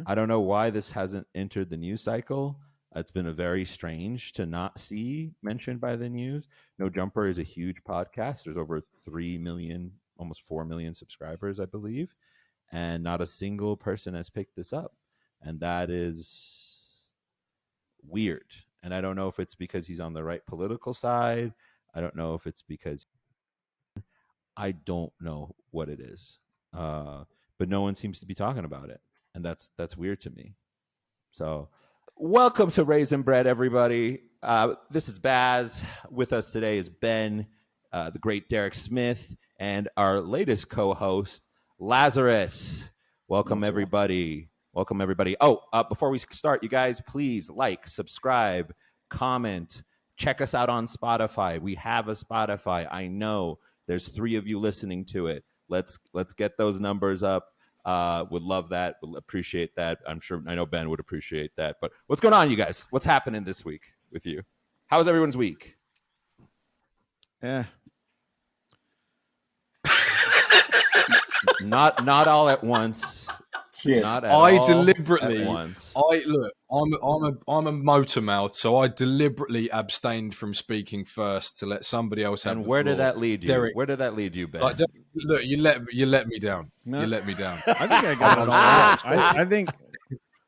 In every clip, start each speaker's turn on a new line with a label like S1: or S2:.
S1: I don't know why this hasn't entered the news cycle. It's been a very strange to not see mentioned by the news. No Jumper is a huge podcast. There's over 3 million, almost 4 million subscribers, I believe. And not a single person has picked this up. And that is weird. And I don't know if it's because he's on the right political side. I don't know if it's because I don't know what it is. But no one seems to be talking about it. And that's weird to me. So welcome to Raisin Bread, everybody. This is Baz. With us today is Ben, the great Derek Smith, and our latest co-host, Lazarus. Welcome, everybody. Welcome, everybody. Oh, before we start, you guys, please like, subscribe, comment. Check us out on Spotify. We have a Spotify. I know there's 3 of you listening to it. Let's get those numbers up. Would love that. Would appreciate that. I know Ben would appreciate that. But what's going on, you guys? What's happening this week with you? How was everyone's week?
S2: Yeah.
S1: Not all at once.
S3: Yeah.
S1: Not at
S4: I
S1: all
S4: deliberately.
S1: at once.
S4: I'm a motor mouth, so I deliberately abstained from speaking first to let somebody else have.
S1: And
S4: the
S1: where
S4: floor.
S1: did that lead you?
S4: Derek,
S1: Where did that lead you, Ben?
S4: look, you let me down.
S2: No.
S4: You let me down.
S2: I think I got it all right. I think,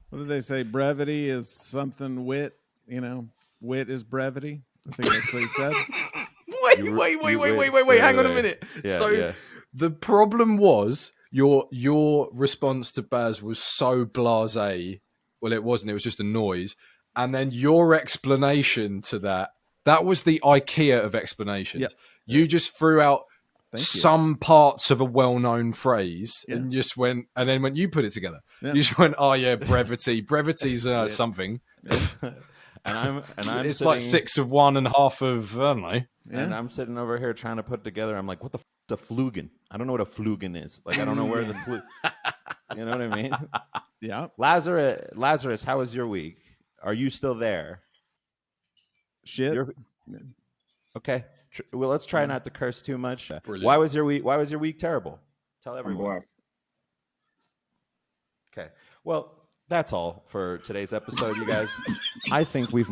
S2: what do they say? Brevity is something wit, wit is brevity. I think that's what he said.
S4: Wait. Hang on a minute.
S1: Yeah.
S4: The problem was your response to Baz was so blasé. Well, it wasn't. It was just a noise. And then your explanation to that was the IKEA of explanations.
S2: Yeah.
S4: You just threw out some parts of a well-known phrase and just went, and then when you put it together, you just went, oh yeah, brevity. Brevity's something.
S1: And I'm
S4: it's
S1: sitting,
S4: like 6 of 1 and half of, I don't know.
S1: And I'm sitting over here trying to put together. I'm like, what the f is a flugen? I don't know what a flugen is. Like, I don't know where the flu. You know what I mean?
S2: Yeah.
S1: Lazarus, how was your week? Are you still there?
S2: Shit.
S1: Okay. Well, let's try not to curse too much.
S4: Brilliant.
S1: Why was your week terrible? Tell everyone. Okay. Well, that's all for today's episode, you guys. I think we've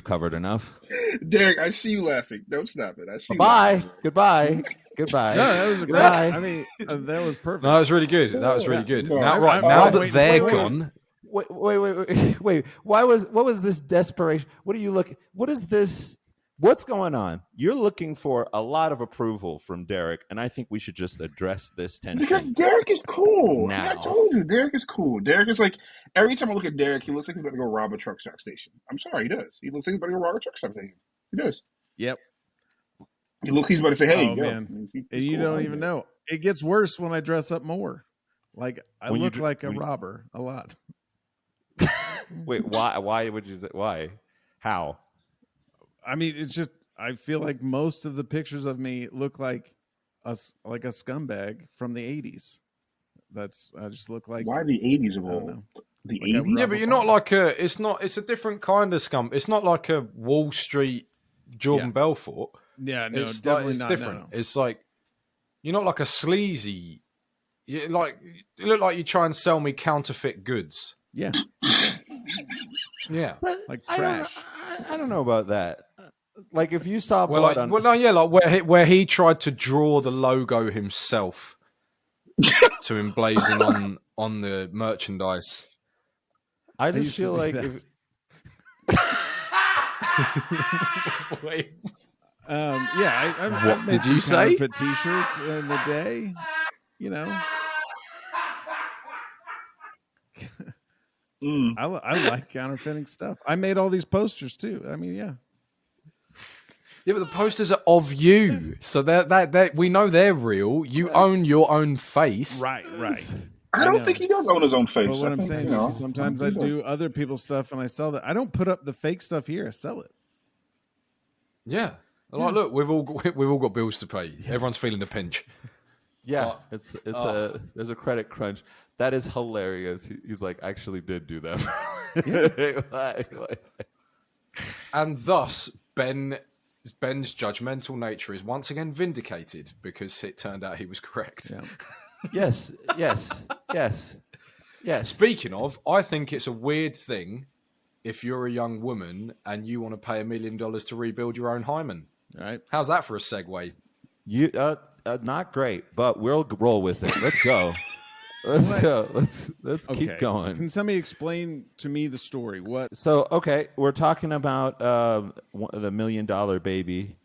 S1: covered enough.
S3: Derek, I see you laughing. Don't stop it. I see.
S1: Bye. Goodbye.
S2: No, that was great. I mean, that was perfect.
S4: No, that was really good.
S3: No,
S4: Now that they're gone.
S1: Wait. What was this desperation? What are you looking? What is this? What's going on? You're looking for a lot of approval from Derek, and I think we should just address this tension.
S3: Because Derek is cool.
S1: Now.
S3: I told you, Derek is cool. Derek is like, every time I look at Derek, he looks like he's about to go rob a truck stop station. I'm sorry, he does. He looks like he's about to go rob a truck stop station. He does.
S2: Yep.
S3: He's about to say, hey, go.
S2: Man. And you don't even know. It gets worse when I dress up more. Like, I look like a robber a lot.
S1: Wait, why would you say, why? How?
S2: I mean, it's just, I feel like most of the pictures of me look like a scumbag from the 80s. I just look like.
S3: Why the 80s of all? The 80s?
S4: Yeah, but you're not like it's a different kind of scum. It's not like a Wall Street Jordan Belfort.
S2: Yeah, no,
S4: it's
S2: definitely
S4: it's
S2: not.
S4: different.
S2: No.
S4: It's like, you're not like a sleazy. You look like you try and sell me counterfeit goods.
S2: Yeah.
S4: Yeah.
S1: But
S2: Like trash.
S1: I don't know about that. Like if you saw blood
S4: like where he tried to draw the logo himself to emblazon on the merchandise.
S1: I just feel like if,
S4: Wait.
S2: I've made
S4: did you
S2: some
S4: say?
S2: counterfeit T-shirts in the day, I like counterfeiting stuff. I made all these posters too. I mean, yeah.
S4: Yeah, but the posters are of you, so that we know they're real. You own your own face,
S2: Right.
S3: I don't think he does own his own face.
S2: But what I'm saying is sometimes I do other people's stuff and I sell that. I don't put up the fake stuff here. I sell it.
S4: Yeah. Like, look, we've all got bills to pay. Everyone's feeling the pinch.
S1: yeah, there's a credit crunch. That is hilarious. He's like, actually did do that.
S4: And thus, Ben's judgmental nature is once again vindicated because it turned out he was correct.
S2: Yeah.
S1: Yes. Yes.
S4: Speaking of, I think it's a weird thing if you're a young woman and you want to pay $1 million to rebuild your own hymen.
S2: All right.
S4: How's that for a segue?
S1: You not great, but we'll roll with it. Let's go. Let's go. Let's keep going.
S2: Can somebody explain to me the story? What?
S1: So, okay, we're talking about the $1 million baby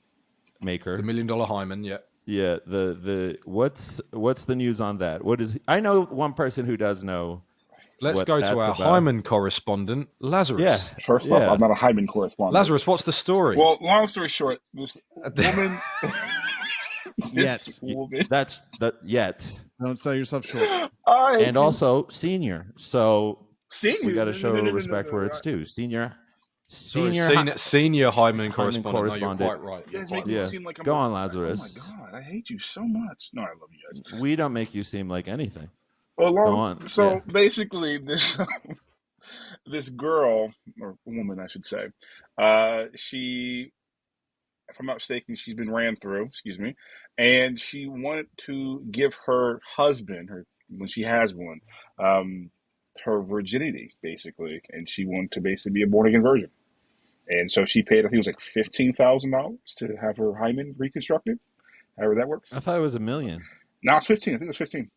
S1: maker.
S4: The $1 million hymen, yeah.
S1: Yeah. The what's the news on that? What is? I know one person who does know.
S4: Let's
S1: what
S4: go to
S1: that's
S4: our
S1: about.
S4: hymen correspondent, Lazarus.
S1: Yeah.
S3: First off, I'm not a hymen correspondent.
S4: Lazarus, what's the story?
S3: Well, long story short, this woman.
S2: Yes.
S3: woman.
S1: That's that yet.
S2: Don't sell yourself short.
S1: And also senior. So
S3: senior.
S1: we got to show
S3: No.
S1: respect where it's due. Senior.
S4: Sorry, senior hymen correspondent. No, you're quite right.
S3: You guys
S4: You're
S3: make
S4: quite
S3: me
S1: Yeah.
S3: seem like I'm
S1: Go
S3: a-
S1: on, Lazarus.
S3: Oh my god, I hate you so much. No, I love you guys.
S1: We don't make you seem like anything.
S3: Well,
S1: Go on.
S3: so
S1: Yeah.
S3: basically, this this girl or woman, I should say, she, if I'm not mistaken, she's been ran through. Excuse me, and she wanted to give her husband, when she has one, her virginity, basically, and she wanted to basically be a born again virgin. And so she paid, I think it was like $15,000 to have her hymen reconstructed. However that works.
S1: I thought it was $1 million.
S3: Now it's 15. I think it was 15.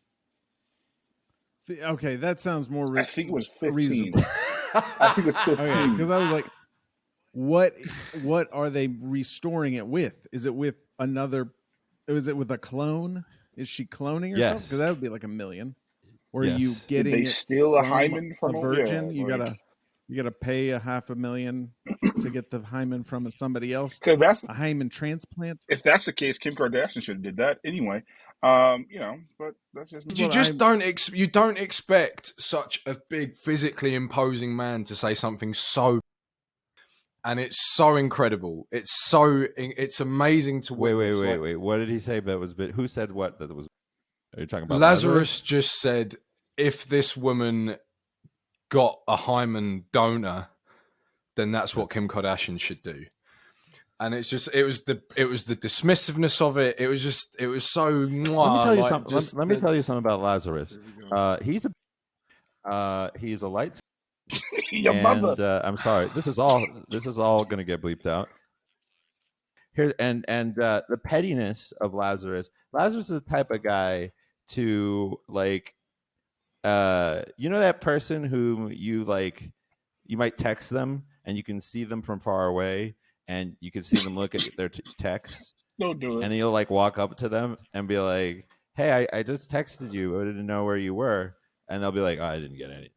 S2: Okay, that sounds more.
S3: I think it was 15.
S2: reasonable.
S3: I think it's 15.
S2: Okay, because I was like, what are they restoring it with? Is it with another? Is it with a clone? Is she cloning herself?
S1: Yes.
S2: Because that would be like $1 million. Or are
S1: Yes.
S2: you
S3: Did
S2: getting
S3: they
S2: it
S3: steal a
S2: from
S3: hymen from
S2: a
S3: her?
S2: virgin?
S3: Yeah,
S2: You gotta pay $500,000 to get the hymen from somebody else.
S3: because that's
S2: A hymen transplant.
S3: if that's the case, Kim Kardashian should have did that anyway. But that's just
S4: You
S2: Well,
S4: just you don't expect such a big, physically imposing man to say something so, and it's so incredible. It's amazing to witness.
S1: Wait. What did he say? That was who said what? That was. Are you talking about
S4: Lazarus just said, if this woman got a hymen donor, then that's what Kim Kardashian should do. And it's just it was the dismissive of it. It was so.
S1: Let me tell you something. Let me tell you something about Lazarus. He's a light.
S3: your mother.
S1: I'm sorry. This is all going to get bleeped out. Here and the pettiness of Lazarus. Lazarus is the type of guy to like. That person whom you like. You might text them and you can see them from far away. And you can see them look at their texts.
S3: Don't do it.
S1: And you'll like walk up to them and be like, "Hey, I just texted you. I didn't know where you were." And they'll be like, "Oh, I didn't get any.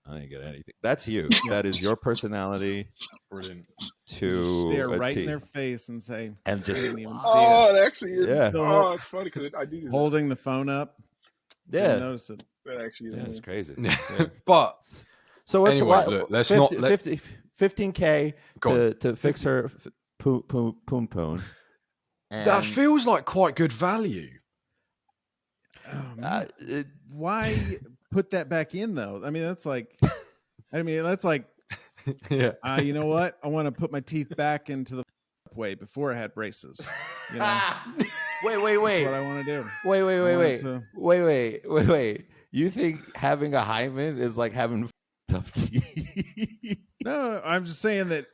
S1: I didn't get anything." That's you. That is your personality.
S4: Brilliant.
S1: To
S2: Stare
S1: a
S2: right
S1: T.
S2: in their face and say,
S1: And just
S2: I didn't even see
S3: Oh,
S2: it.
S3: it actually is.
S1: Yeah.
S3: Oh, it's funny because I do.
S2: Holding the phone up.
S1: yeah,
S2: Didn't notice it.
S3: That actually is.
S1: yeah, it's crazy.
S4: But
S1: So what's
S4: Anyway, look, let's
S1: 50,
S4: not-
S1: 50 15K
S4: Go
S1: to fix her poon.
S4: that feels like quite good value.
S2: Oh, man.
S1: Uh,
S2: Why put that back in though? I mean, that's like,
S4: Yeah.
S2: you know what? I want to put my teeth back into the way before I had braces. You know, that's
S1: wait.
S2: what I want to do.
S1: Wait. You think having a hymen is like having up teeth?
S2: No, I'm just saying that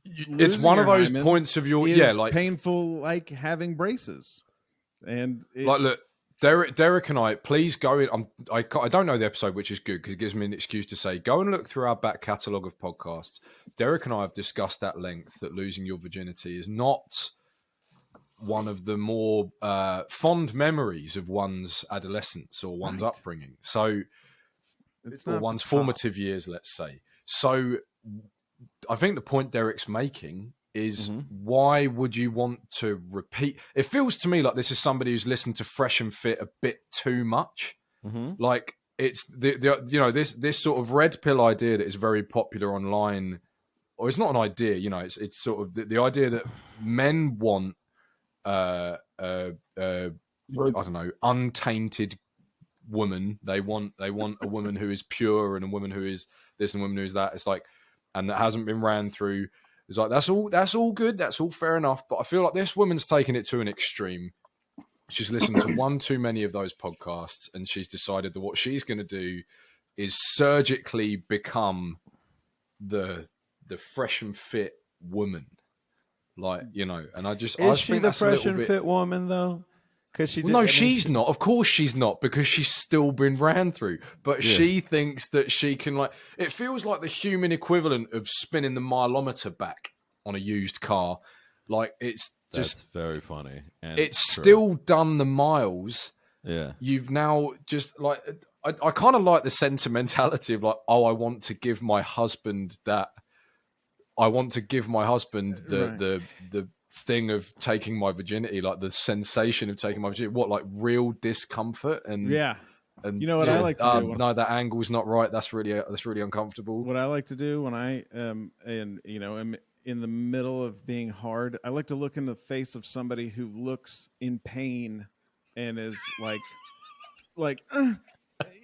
S4: It's
S2: losing
S4: one of
S2: your
S4: those
S2: hymen
S4: points of your
S2: is
S4: like
S2: painful, like having braces. And
S4: like look, Derek and I, please go in. I don't know the episode, which is good because it gives me an excuse to say go and look through our back catalogue of podcasts. Derek and I have discussed at length that losing your virginity is not one of the more fond memories of one's adolescence or one's
S2: Right.
S4: upbringing. So,
S2: it's
S4: or
S2: not
S4: one's
S2: the top.
S4: formative years, let's say. So, I think the point Derek's making is why would you want to repeat? It feels to me like this is somebody who's listened to Fresh and Fit a bit too much. Like it's this sort of red pill idea that is very popular online, or it's not an idea. It's sort of the idea that men want I don't know, untainted woman. They want a woman who is pure and a woman who is this and a woman who is that. It's like, and that hasn't been ran through. It's like that's all good, that's all fair enough. But I feel like this woman's taken it to an extreme, she's listened to one too many of those podcasts, and she's decided that what she's going to do is surgically become the fresh and fit woman, like, you know. And I just
S1: Is she
S4: think
S1: the
S4: that's
S1: fresh
S4: a little
S1: and
S4: bit...
S1: fit woman though? Because she
S4: Well, no, she's not. Of course she's not, because she's still been ran through. But she thinks that she can, like... It feels like the human equivalent of spinning the mileometer back on a used car. Like, it's just...
S1: That's very funny. And
S4: it's
S1: true.
S4: still done the miles.
S1: Yeah.
S4: You've now just, like... I kind of like the sentimentality of, like, oh, I want to give my husband that... I want to give my husband the thing of taking my virginity, like the sensation of taking my virginity. What, like real discomfort? And and
S2: you know what I like to do?
S4: No, that angle's not right. That's really uncomfortable.
S2: What I like to do when I am am in the middle of being hard, I like to look in the face of somebody who looks in pain and is like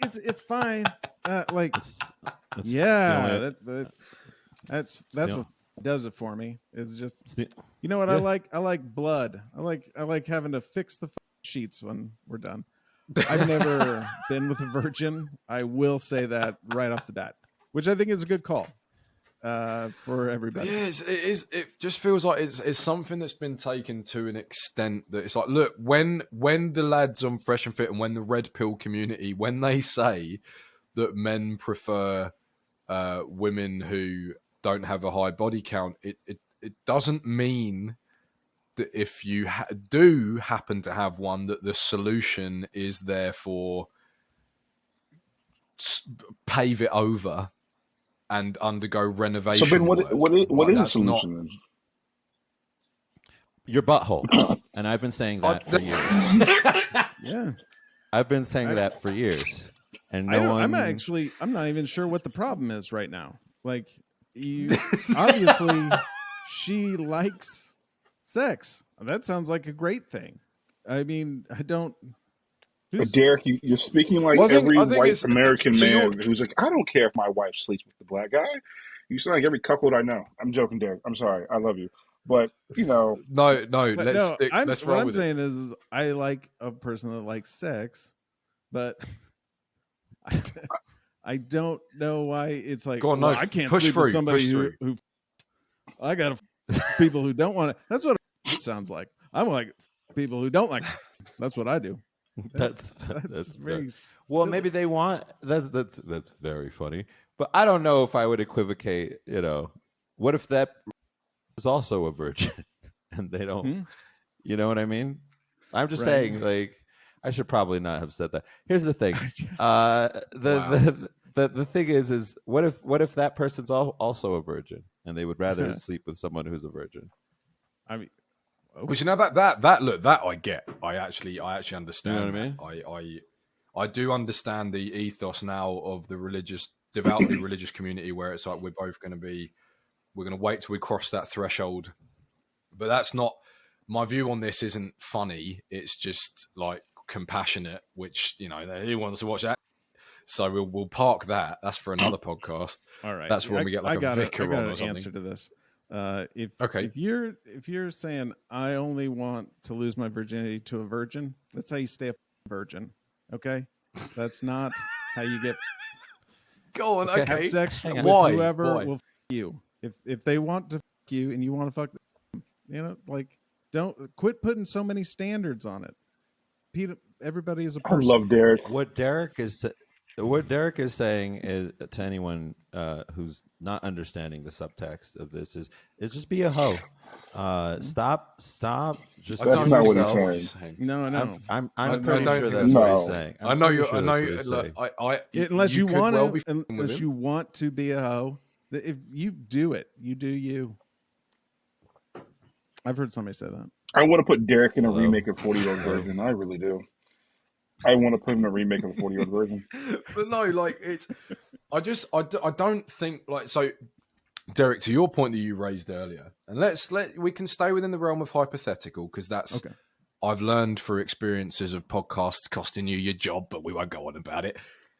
S2: it's fine. That's what does it for me. It's just, you know what I like? I like blood. I like having to fix the sheets when we're done. I've never been with a virgin. I will say that right off the bat, which I think is a good call for everybody.
S4: Yeah, it is. It just feels like it's something that's been taken to an extent that it's like, look, when the lads on Fresh and Fit and when the Red Pill community, when they say that men prefer women who don't have a high body count, it doesn't mean that if you do happen to have one, that the solution is therefore pave it over and undergo renovation.
S3: So Ben, what is the solution
S4: not...
S3: then?
S1: Your butthole. And I've been saying that for years.
S2: Yeah.
S1: I've been saying that for years. And
S2: I'm not even sure what the problem is right now. Like, obviously she likes sex. That sounds like a great thing. I mean, I don't.
S3: But Derek, you're speaking like every white American man who's like, I don't care if my wife sleeps with the black guy. You sound like every cuckold I know. I'm joking, Derek. I'm sorry. I love you. But, you know.
S4: No, let's roll
S2: what I'm
S4: with
S2: saying is I like a person that likes sex, but I don't know why it's like,
S4: go on,
S2: I can't sleep with somebody who I got people who don't want it. That's what it sounds like. I'm like people who don't like it. That's what I do. That's very
S1: well.
S2: silly.
S1: Maybe they want that's very funny. But I don't know if I would equivocate. You know, what if that is also a virgin and they don't? You know what I mean? I'm just saying, like, I should probably not have said that. Here's the thing. The thing is what if that person's also a virgin and they would rather sleep with someone who's a virgin?
S2: I mean.
S4: Well, you know that I get. I actually understand.
S1: You know what
S4: I mean? I do understand the ethos now of the devoutly religious community, where it's like we're going to wait till we cross that threshold. But that's not my view on this. Isn't funny. It's just like compassionate, which, you know, who wants to watch that? So we'll park that. That's for another podcast.
S2: All right,
S4: that's when we get like a vicar on or something.
S2: Answer to this. If you're saying I only want to lose my virginity to a virgin, that's how you stay a virgin. Okay, that's not how you get.
S4: Go on, okay.
S2: Have sex with whoever will fuck you. If they want to fuck you and you want to fuck them, you know, like, don't quit putting so many standards on it. Pete, everybody is a person.
S3: I love Derek.
S1: What Derek is saying is to anyone who's not understanding the subtext of this is just be a hoe. Stop. Just
S3: that's not what he's saying.
S2: No.
S1: I'm pretty sure that's what he's saying.
S4: I know you.
S2: Unless you want to be a hoe, if you do it, you do you. I've heard somebody say that.
S3: I want to put Derek in a remake of 40-Year-Old Virgin. I really do. I want to put him in a remake of a 40-Year-Old Virgin.
S4: But no, like, it's... I don't think, like... So, Derek, to your point that you raised earlier, and we can stay within the realm of hypothetical, because that's... Okay. I've learned through experiences of podcasts costing you your job, but we won't go on about it,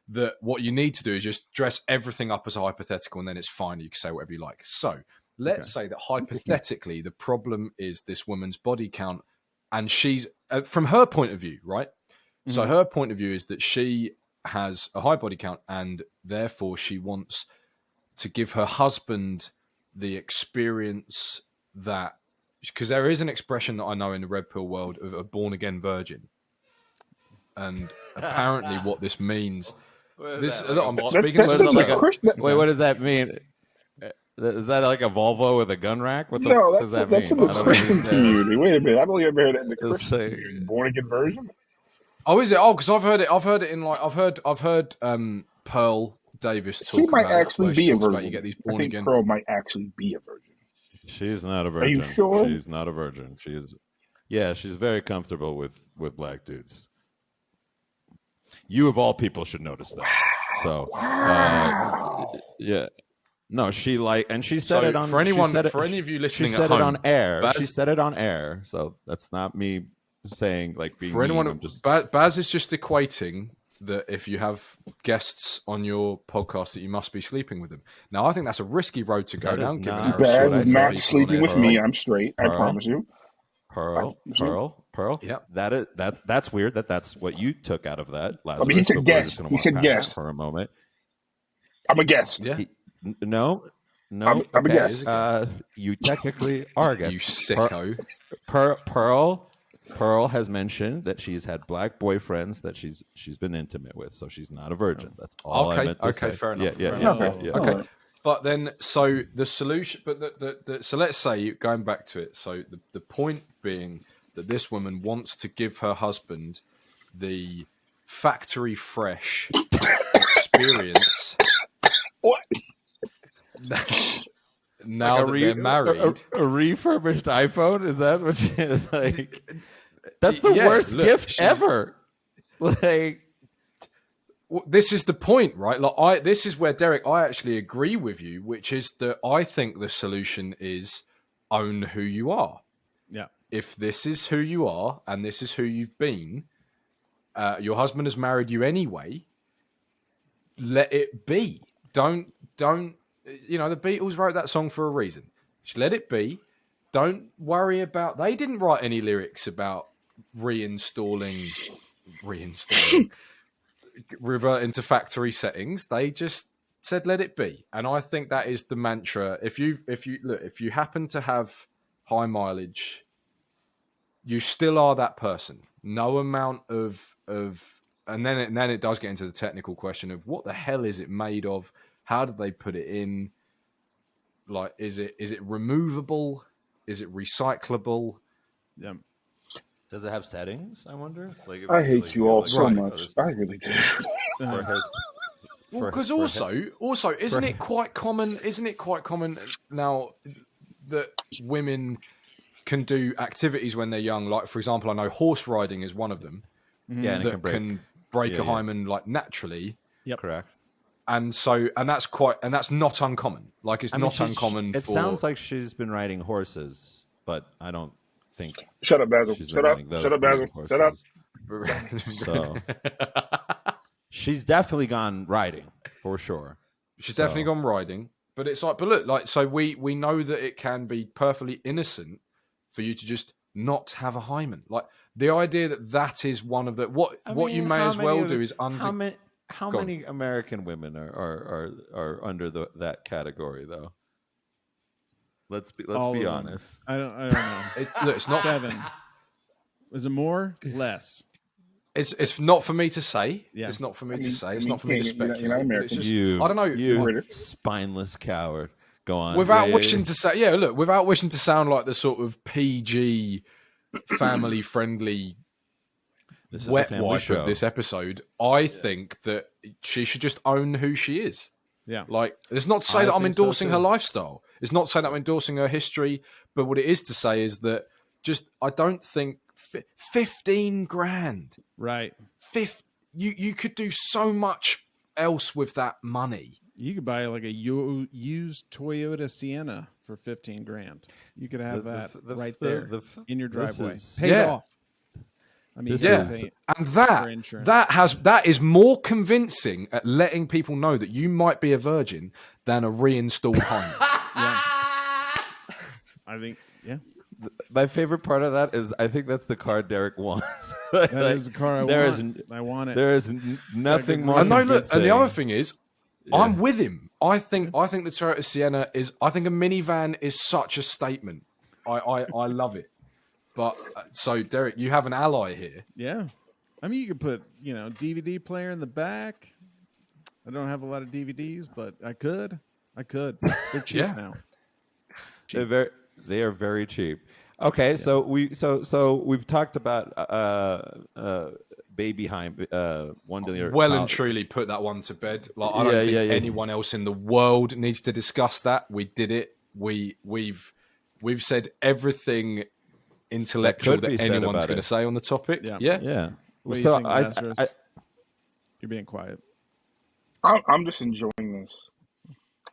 S4: that what you need to do is just dress everything up as a hypothetical, and then it's fine. You can say whatever you like. So, let's say that hypothetically, the problem is this woman's body count, and she's from her point of view, right? So
S2: Mhm.
S4: her point of view is that she has a high body count, and therefore she wants to give her husband the experience that, because there is an expression that I know in the red pill world of a born again virgin, and apparently what this means. This I'm speaking.
S3: That's
S1: like
S3: a Christian.
S1: wait, what does that mean? Is that like a Volvo with a gun rack? What the
S3: No,
S1: fuck does that
S3: that's
S1: mean?
S3: in the
S1: I don't
S3: Christian
S1: understand.
S3: community. Wait a minute, I've only ever heard that in the
S1: It's
S3: Christian
S1: like-
S3: community. Born again version.
S4: Oh, is it? Oh, because I've heard it in like I've heard Pearl Davis talk
S3: She might
S4: about it,
S3: actually
S4: where she
S3: be a
S4: talks
S3: virgin.
S4: about you get these
S3: I
S4: born
S3: think
S4: again.
S3: Pearl might actually be a virgin.
S1: She's not a
S3: Are
S1: virgin.
S3: you sure?
S1: She's not a virgin. She is. Yeah, she's very comfortable with black dudes. You of all people should notice that. So, yeah. No, she and she said
S4: So
S1: it on.
S4: for anyone,
S1: she said it,
S4: for any of you
S1: she
S4: listening
S1: said
S4: at home,
S1: it on air.
S4: Baz,
S1: She said it on air. So that's not me saying like being
S4: for anyone,
S1: mean. I'm just
S4: Baz is just equating that if you have guests on your podcast that you must be sleeping with them. Now, I think that's a risky road to go
S1: That is
S4: down. Given
S1: not
S4: our
S1: what I
S3: Baz is
S1: said.
S3: not sleeping with me.
S1: Pearl.
S3: I'm straight. I
S1: Pearl.
S3: promise you.
S1: Pearl.
S4: Yep.
S1: That's weird. That's what you took out of that. Lazarus,
S3: I mean, he said
S1: but we're
S3: guest.
S1: just gonna
S3: He
S1: walk
S3: said
S1: past
S3: guest.
S1: that for a moment.
S3: I'm a guest.
S4: Yeah.
S1: No.
S3: I'm a
S1: Okay.
S3: guest.
S1: You technically are a guest.
S4: You sicko.
S1: Pearl has mentioned that she's had black boyfriends that she's been intimate with, so she's not a virgin. That's all I meant to say.
S4: Fair enough.
S1: Yeah.
S4: fair enough.
S3: Okay.
S4: Okay. But then, so the solution, but so let's say, going back to it, so the point being that this woman wants to give her husband the factory fresh experience.
S3: What?
S4: Now that they're married.
S1: A refurbished iPhone? Is that what she is like? That's the
S4: Yeah,
S1: worst
S4: look,
S1: gift
S4: she's-
S1: ever. Like,
S4: Well, this is the point, right? Like, this is where, Derek, I actually agree with you, which is that I think the solution is own who you are.
S2: Yeah.
S4: If this is who you are and this is who you've been, your husband has married you anyway, let it be. Don't, you know, the Beatles wrote that song for a reason. Just let it be. Don't worry about, they didn't write any lyrics about reinstalling, reverting to factory settings. They just said let it be, and I think that is the mantra. If you happen to have high mileage, you still are that person. No amount of and then it does get into the technical question of what the hell is it made of? How did they put it in? Like, is it removable? Is it recyclable?
S2: Yeah.
S1: does it have settings? I wonder. Like, if
S3: I
S1: it's
S3: hate
S1: like,
S3: you all
S1: like,
S3: so
S1: oh,
S3: much.
S1: this is
S3: I really do.
S1: for his- for-
S4: Because
S1: for
S4: also, isn't it quite common? Isn't it quite common now that women can do activities when they're young? Like, for example, I know horse riding is one of them.
S1: Yeah, and it
S4: that
S1: can break.
S4: a
S1: Yeah.
S4: hymen like naturally,
S1: Correct.
S4: and that's not uncommon. Like, it's not uncommon.
S1: It
S4: for...
S1: sounds like she's been riding horses, but I don't think
S3: Shut up, Basil.
S1: she's
S3: Shut
S1: been
S3: up.
S1: riding those
S3: Shut up, Basil.
S1: horses.
S3: Shut up.
S1: So she's definitely gone riding for sure.
S4: She's definitely gone riding, but it's like, but look, like, so we know that it can be perfectly innocent for you to just not have a hymen. Like, the idea that is one of the what you may as well do is
S1: how many American women are under that category though? Let's be
S2: All of them.
S1: honest.
S2: I don't know.
S4: Look, it's not
S2: 7. Is it more? Less.
S4: It's not for me to say.
S2: Yeah.
S4: It's not for me
S3: I
S4: to
S3: mean-
S4: say. It's
S3: I mean,
S4: not for me to
S3: you're not
S4: speculate. But
S3: American.
S4: it's just, I don't know.
S3: You
S1: spineless coward. Go on.
S4: Without
S1: Yeah,
S4: wishing to say, without wishing to sound like the sort of PG, family-friendly
S1: this is a
S4: wet
S1: family
S4: wipe
S1: show.
S4: of this episode, I think that she should just own who she is.
S2: Yeah.
S4: Like, it's not to say
S1: I
S4: that I'm
S1: think so,
S4: endorsing her
S1: too.
S4: lifestyle. It's not to say that I'm endorsing her history. But what it is to say is that I don't think 15 grand.
S2: Right.
S4: You could do so much else with that money.
S2: You could buy like a used Toyota Sienna for 15 grand. You could have that right there in your driveway. Paid
S4: Yeah.
S2: off. I mean,
S1: This
S2: you
S4: Yeah,
S2: gotta pay
S4: and
S2: for insurance.
S4: that is more convincing at letting people know that you might be a virgin than a reinstalled hymen.
S2: Yeah. I think, yeah.
S1: my favorite part of that is I think that's the car Derek wants.
S2: That is the car I want it.
S1: There is nothing more.
S4: And no, look, and the other
S1: thing.
S4: thing is, I'm with him. I think the Toyota Sienna is. I think a minivan is such a statement. I love it. But so Derek, you have an ally here.
S2: Yeah, I mean you could put DVD player in the back. I don't have a lot of DVDs, but I could. They're cheap now. Cheap.
S1: They are very cheap. Okay, so we've talked about Baby Heim.
S4: Well and truly put that one to bed. Like I don't think anyone else in the world needs to discuss that. We did it. We've said everything intellectual that anyone's going to say on the topic.
S1: Yeah.
S2: What do you think, Lazarus? You're being quiet.
S3: I'm just enjoying this.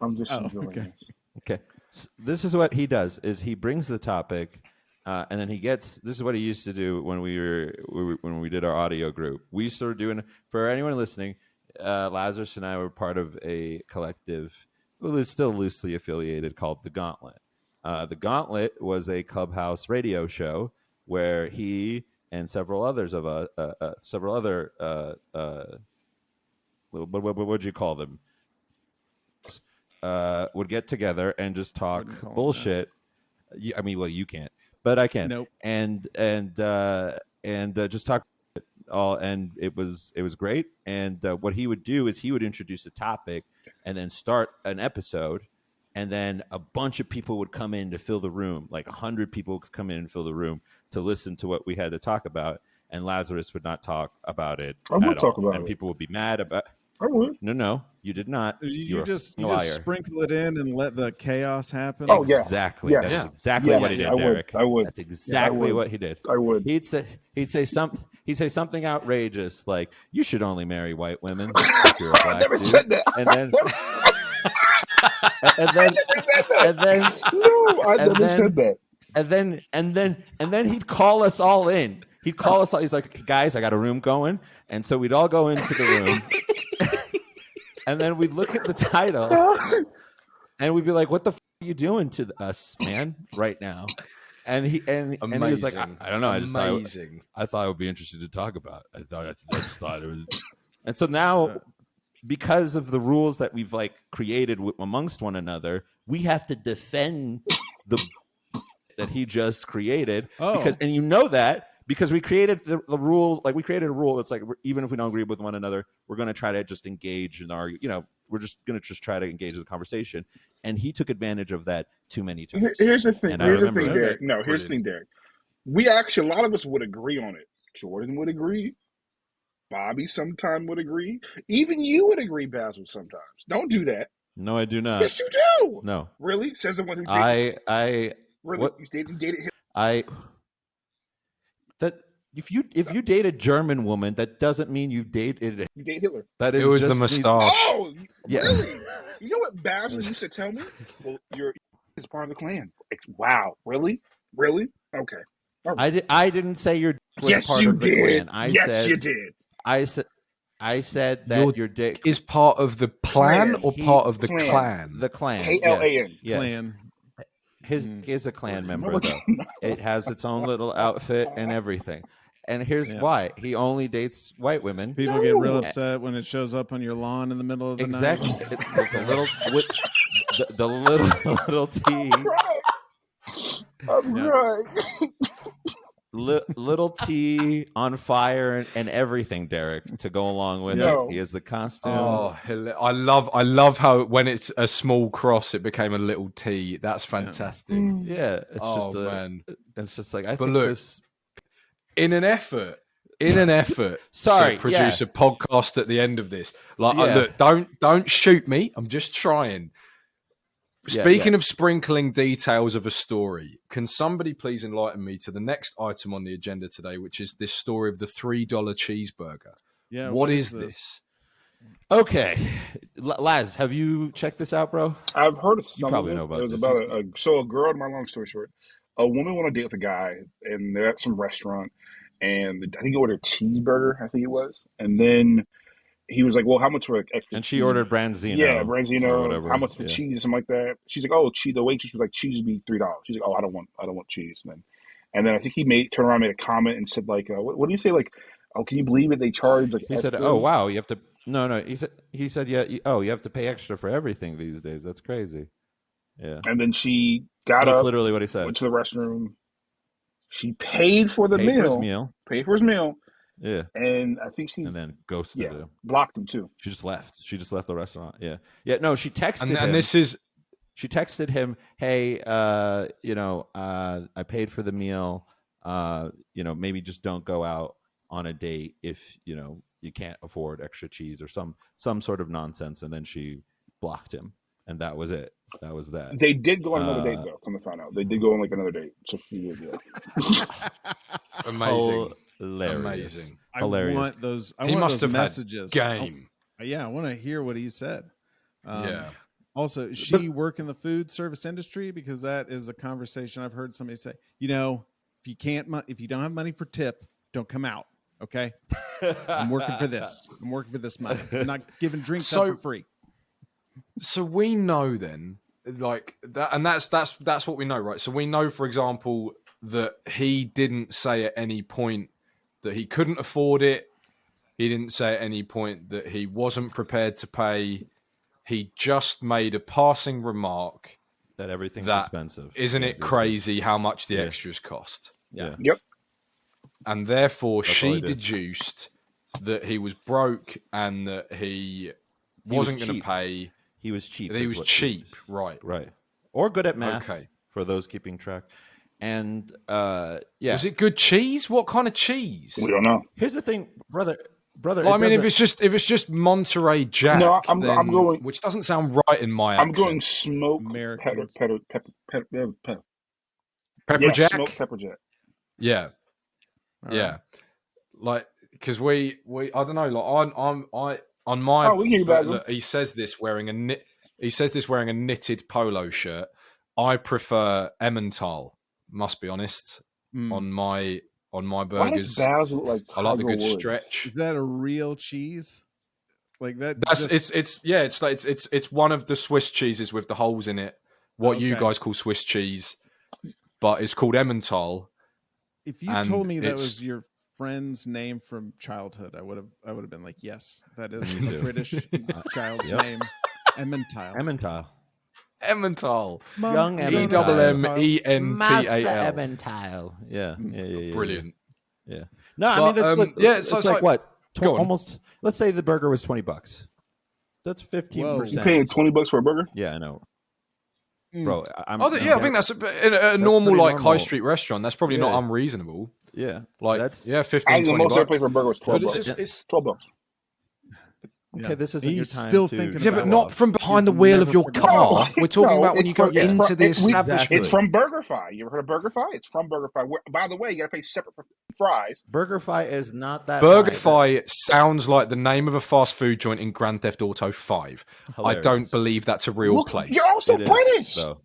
S3: Enjoying this.
S1: Okay. So this is what he does: is he brings the topic, and then he gets. This is what he used to do when we did our audio group. We started doing, for anyone listening, Lazarus and I were part of a collective, well, it's still loosely affiliated, called The Gauntlet. The Gauntlet was a Clubhouse radio show where he and several others of what would you call them? Would get together and just talk bullshit. I mean, well, you can't, but I can.
S2: Nope.
S1: And just talk all, and it was great. And what he would do is he would introduce a topic and then start an episode, and then a bunch of people would come in to fill the room, like 100 people would come in and fill the room to listen to what we had to talk about. And Lazarus would not talk about it.
S3: I would talk about it.
S1: And people would be mad about.
S3: I would.
S1: No, you did not.
S2: You just
S1: liar.
S2: sprinkle it in and let the chaos happen.
S3: Oh, yes.
S1: Exactly.
S3: Yes.
S1: That's exactly what he did, Derek.
S3: I would.
S1: That's exactly what he did.
S3: I would.
S1: He'd say something outrageous like, "You should only marry white women if you're a black
S3: I never
S1: dude."
S3: said that.
S1: And then
S3: No, I never said that.
S1: And then he'd call us all in. He'd call us all. He's like, "Guys, I got a room going," and so we'd all go into the room. And then we'd look at the title, and we'd be like, "What the f- are you doing to us, man, right now?" And he was like, "I don't know. I thought it would be interesting to talk about. I just thought it was." And so now, because of the rules that we've like created amongst one another, we have to defend the that he just created. And you know that. Because we created the rules, like we created a rule. It's like, even if we don't agree with one another, we're going to try to just engage and argue. We're just going to try to engage in the conversation. And he took advantage of that too many times.
S3: Here's the thing. Here's the thing,
S1: that.
S3: Derek. No, here's the thing, Derek. We actually, a lot of us would agree on it. Jordan would agree. Bobby sometime would agree. Even you would agree, Basil, sometimes. Don't do that.
S1: No, I do not.
S3: Yes, you do.
S1: No.
S3: Really? Says the one who dated.
S1: Really?
S3: What? You dated him?
S1: That if you date a German woman, that doesn't mean you dated.
S3: You date Hitler.
S1: That
S4: it was the mustache.
S3: Oh,
S1: yeah.
S3: Really? You know what Basil used to tell me? Well, you're part of the Klan. Wow, really? Okay.
S1: Right. I didn't say your dick was
S3: yes,
S1: part
S3: you
S1: of the
S3: did.
S1: Klan.
S3: You did.
S1: I said that your dick
S4: is part of the plan or part of the clan.
S1: The Klan.
S3: Klan.
S1: Yes.
S2: Klan.
S1: His is a Klan member, though. It has its own little outfit and everything. And here's why. He only dates white women.
S2: People get real upset when it shows up on your lawn in the middle of the night.
S1: Exactly. It's a little, the little T.
S3: I'm right.
S1: Little T on fire and everything, Derek, to go along with it. He has the costume.
S4: Oh, I love how when it's a small cross, it became a little T. That's fantastic.
S1: Yeah, it's
S4: man.
S1: It's just like
S4: but look, in an effort to produce a podcast at the end of this. Look, don't shoot me. I'm just trying. Speaking of sprinkling details of a story, can somebody please enlighten me to the next item on the agenda today, which is this story of the $3 cheeseburger?
S2: Yeah.
S4: What is this?
S1: Okay. Laz, have you checked this out, bro?
S3: I've heard of some.
S1: You probably know about
S3: it. It was
S1: this.
S3: about a girl, my long story short, a woman went on a date with a guy, and they're at some restaurant, and I think he ordered a cheeseburger, I think it was. And then he was like, well, how much for like extra
S1: And she
S3: cheese?
S1: ordered Branzino.
S3: Yeah,
S1: or
S3: Branzino.
S1: whatever.
S3: How much for cheese? Something like that. She's like, oh, cheese. The waitress was like, cheese would be $3. She's like, oh, I don't want cheese. And then I think he turned around, made a comment, and said like, what do you say? Like, oh, can you believe it? They charge like.
S1: He said,
S3: extra?
S1: "Oh wow, you have to." No. He said, "Yeah. You have to pay extra for everything these days. That's crazy." Yeah.
S3: And then she got
S1: That's
S3: up,
S1: literally what he said.
S3: went to the restroom. She paid for the
S1: Paid
S3: meal.
S1: for his meal.
S3: Paid for his meal.
S1: Yeah.
S3: And I think she
S1: And then ghosted him.
S3: Blocked him too.
S1: She just left. She just left the restaurant. Yeah. Yeah. No, she texted him.
S4: And this is.
S1: She texted him, "Hey, I paid for the meal. Maybe just don't go out on a date if you can't afford extra cheese or some sort of nonsense." And then she blocked him, and that was it. That was that.
S3: They did go on another date though. Come to find out, they did go on like another date. So she did. Yeah.
S4: Amazing.
S1: Hilarious.
S4: Amazing.
S1: Hilarious.
S2: I want those.
S4: He must have
S2: messages.
S4: had game.
S2: Yeah, I want to hear what he said.
S4: Yeah.
S2: Also, does she work in the food service industry? Because that is a conversation I've heard somebody say. If you don't have money for tip, don't come out. Okay, I'm working for this. I'm working for this money. I'm not giving drinks out for free.
S4: So we know then, like that, and that's what we know, right? So we know, for example, that he didn't say at any point that he couldn't afford it. He didn't say at any point that he wasn't prepared to pay. He just made a passing remark
S1: that everything's expensive.
S4: Isn't it crazy how much the extras cost?
S1: Yeah.
S3: Yep.
S4: And therefore, she deduced that he was broke and that he wasn't going to pay.
S1: He was cheap.
S4: He was cheap, right?
S1: Right. Or good at math.
S4: Okay.
S1: For those keeping track. And
S4: was it good cheese? What kind of cheese?
S3: We don't know.
S1: Here's the thing, brother.
S4: Well, I mean, if it's just Monterey Jack,
S3: no, I'm going,
S4: which doesn't sound right in my accent.
S3: I'm going smoked pepper
S4: jack.
S3: Smoked pepper jack.
S4: Yeah, yeah. Like because we I don't know. Like on my look, he says this wearing a knitted polo shirt. I prefer Emmental. Must be honest. On my burgers.
S3: Why does Baz look like
S4: I like the good
S3: Wood?
S4: stretch.
S2: Is that a real cheese? Like that?
S4: It's one of the Swiss cheeses with the holes in it. What you guys call Swiss cheese, but it's called Emmental.
S2: If you told me that was your friend's name from childhood, I would have been like, yes, that is a British child's name. Emmental.
S4: Emmental.
S1: Young
S4: Emmental.
S1: Master Emmental. Yeah.
S4: Brilliant.
S1: Yeah. No, I mean that's it's like what? Almost. Let's say the burger was $20. That's 15%.
S3: You paying $20 for a burger?
S1: Yeah, I know. Bro,
S4: I think that's a normal like high street restaurant. That's probably not unreasonable.
S1: Yeah,
S4: like
S1: that's
S4: 15, $20.
S3: Most every place for a burger was $12.
S4: It's
S3: $12.
S1: Okay, this isn't your time.
S2: Still thinking
S4: but not from behind the wheel of your car. We're talking about when you go into the establishment.
S3: It's from BurgerFi. You ever heard of BurgerFi? It's from BurgerFi. By the way, you got to pay separate for fries.
S1: BurgerFi is not that.
S4: BurgerFi sounds like the name of a fast food joint in Grand Theft Auto 5.
S1: Hilarious.
S4: I don't believe that's a real place.
S3: You're also British. What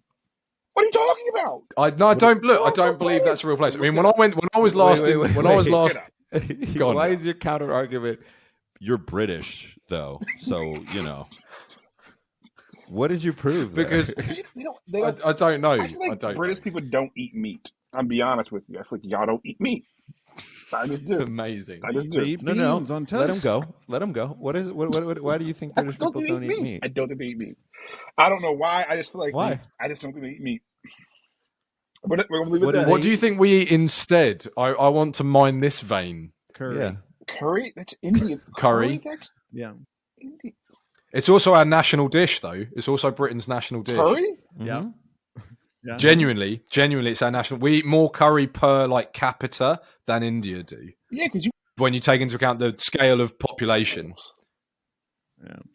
S3: are you talking about?
S4: I don't believe that's a real place. I mean, when I was last.
S1: Why is your counter argument? You're British, though, so What did you prove?
S4: Because I don't know.
S3: I feel like British people don't eat meat. I'll be honest with you. I feel like y'all don't eat meat. I just do.
S4: Amazing.
S3: I just do.
S2: No. On
S1: let him go. Let him go. What is it? Why do you think British people don't eat meat?
S3: I don't think they eat meat. I don't know why. I just feel like
S1: why.
S3: I just don't think they eat meat. But we're gonna leave it there.
S4: What do you think we eat instead? I want to mine this vein.
S2: Curry.
S1: Yeah.
S3: Curry? That's Indian.
S4: Curry?
S2: Yeah.
S3: Indian.
S4: It's also our national dish, though. It's also Britain's national dish.
S3: Curry?
S2: Yeah.
S4: Yeah. Genuinely, it's our national. We eat more curry per capita than India do.
S3: Yeah, because
S4: when you take into account the scale of population.